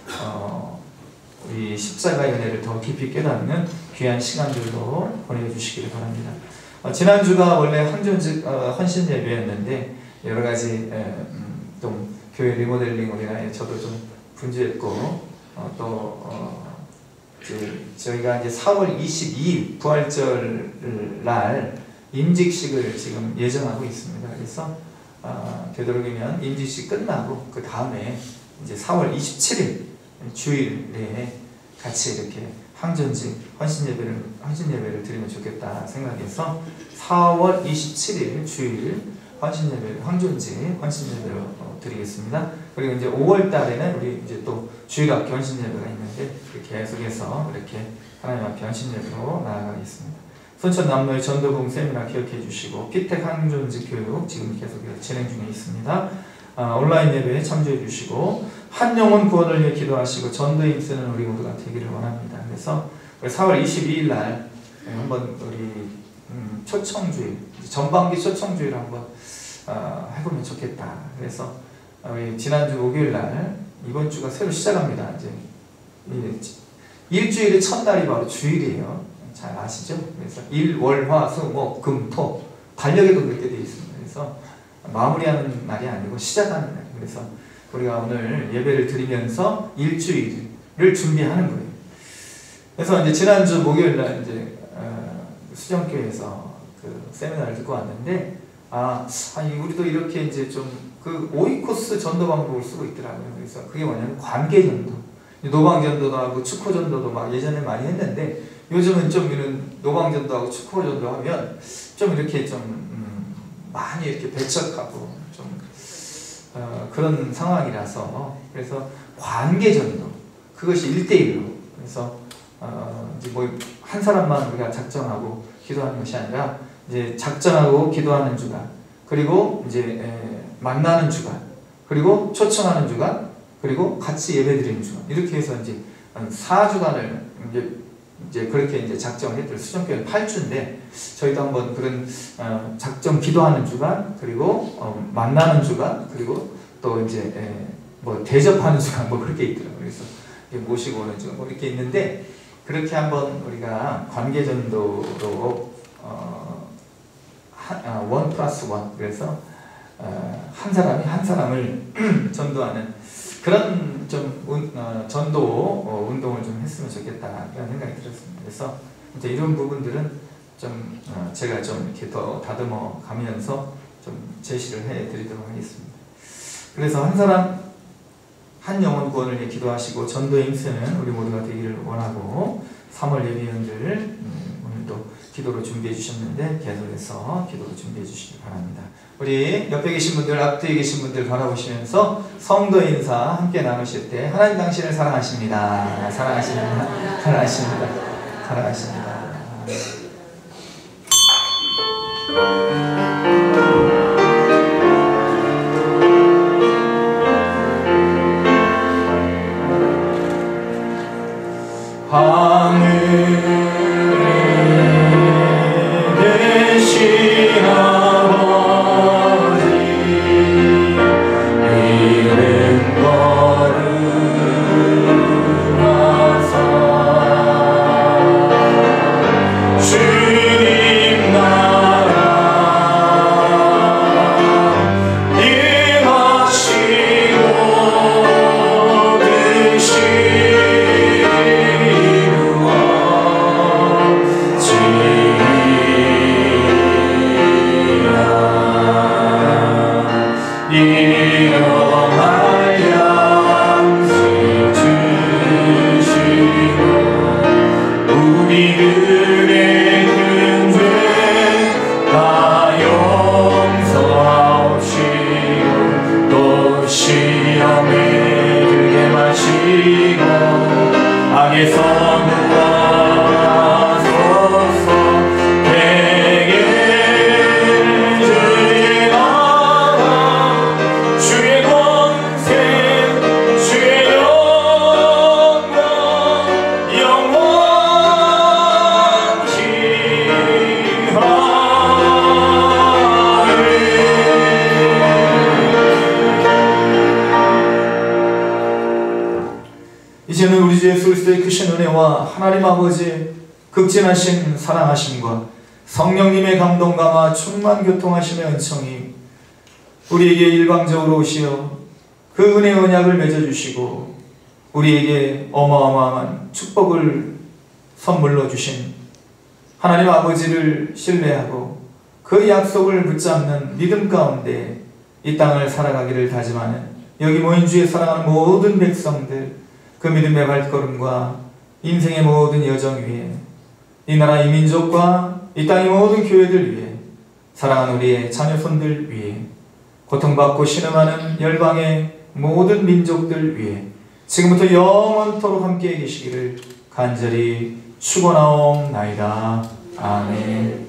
우리 십자가의 은혜를 더 깊이 깨닫는 귀한 시간들로 보내주시기를 바랍니다. 지난주가 원래 헌신 예배였는데 여러가지 좀 교회 리모델링 우리가 저도 좀 분주했고 저희가 이제 4월 22일 부활절 날 임직식을 지금 예정하고 있습니다. 그래서 되도록이면 임직식 끝나고 그 다음에 이제 4월 27일 주일에 같이 이렇게 항전직 헌신 예배를 드리면 좋겠다 생각해서 4월 27일 주일 헌신 예배를 항전직 헌신 예배로 드리겠습니다. 그리고 이제 5월 달에는 우리 이제 또 주일학교 헌신 예배가 있는데 계속해서 이렇게 하나님 앞에 헌신 예배로 나아가겠습니다. 순천 남로의 전도봉 세미나 기억해 주시고 피택 항전직 교육 지금 계속해서 진행 중에 있습니다. 온라인 예배에 참조해 주시고 한 영혼 구원을 위해 기도하시고 전도에 힘쓰는 우리 모두가 되기를 원합니다. 그래서 4월 22일 날 한번 우리 초청주일, 전반기 초청주일 한번 해보면 좋겠다. 그래서 우리 지난주 목요일 날 이번 주가 새로 시작합니다. 이제 일주일의 첫날이 바로 주일이에요. 잘 아시죠? 그래서 일, 월, 화, 수, 목, 금, 토 달력에도 그렇게 되어 있습니다. 그래서 마무리하는 날이 아니고 시작하는 날. 그래서 우리가 오늘 예배를 드리면서 일주일을 준비하는 거예요. 그래서 이제 지난주 목요일 날 이제 수정교회에서 그 세미나를 듣고 왔는데 우리도 이렇게 이제 좀 그 오이코스 전도 방법을 쓰고 있더라고요. 그래서 그게 뭐냐면 관계 전도, 노방 전도도 하고 축호 전도도 막 예전에 많이 했는데 요즘은 좀 이런 노방 전도하고 축호 전도 하면 좀 이렇게 좀 많이 이렇게 배척하고 좀 그런 상황이라서 그래서 관계 전도 그것이 1대1로 그래서 이제 뭐 한 사람만 우리가 작정하고 기도하는 것이 아니라 이제 작정하고 기도하는 주간 그리고 이제 만나는 주간 그리고 초청하는 주간 그리고 같이 예배드리는 주간 이렇게 해서 이제 4주간을 이제 이제 그렇게 이제 작정을 했더니 수정교회는 8주인데 저희도 한번 그런 작정 기도하는 주간 그리고 만나는 주간 그리고 또 이제 뭐 대접하는 주간 뭐 그렇게 있더라고요. 그래서 모시고 오는 주간 뭐 이렇게 있는데 그렇게 한번 우리가 관계전도로 1+1 그래서 한 사람이 한 사람을 전도하는 그런 좀 전도 운동을 좀 했으면 좋겠다 그런 생각이 들었습니다. 그래서 이제 이런 부분들은 좀 제가 좀 이렇게 더 다듬어 가면서 좀 제시를 해드리도록 하겠습니다. 그래서 한 사람 한 영혼 구원을 위해 기도하시고 전도에 힘쓰는 우리 모두가 되기를 원하고 3월 예비위원들 오늘도 기도로 준비해 주셨는데 계속해서 기도로 준비해 주시기 바랍니다. 우리 옆에 계신 분들, 앞뒤에 계신 분들 바라보시면서 성도 인사 함께 나누실 때 하나님 당신을 사랑하십니다. 사랑하십니다. 사랑하십니다. 사랑하십니다. 이제는 우리 주 예수 그리스도의 크신 은혜와 하나님 아버지의 극진하신 사랑하심과 성령님의 감동감화 충만 교통하심의 은총이 우리에게 일방적으로 오시어 그 은혜의 언약을 맺어주시고 우리에게 어마어마한 축복을 선물로 주신 하나님 아버지를 신뢰하고 그 약속을 붙잡는 믿음 가운데 이 땅을 살아가기를 다짐하는 여기 모인 주의 사랑하는 모든 백성들 그 믿음의 발걸음과 인생의 모든 여정 위에 이 나라 이 민족과 이 땅의 모든 교회들 위해 사랑하는 우리의 자녀손들 위해 고통받고 신음하는 열방의 모든 민족들 위해 지금부터 영원토록 함께 계시기를 간절히 축원하옵나이다. 아멘.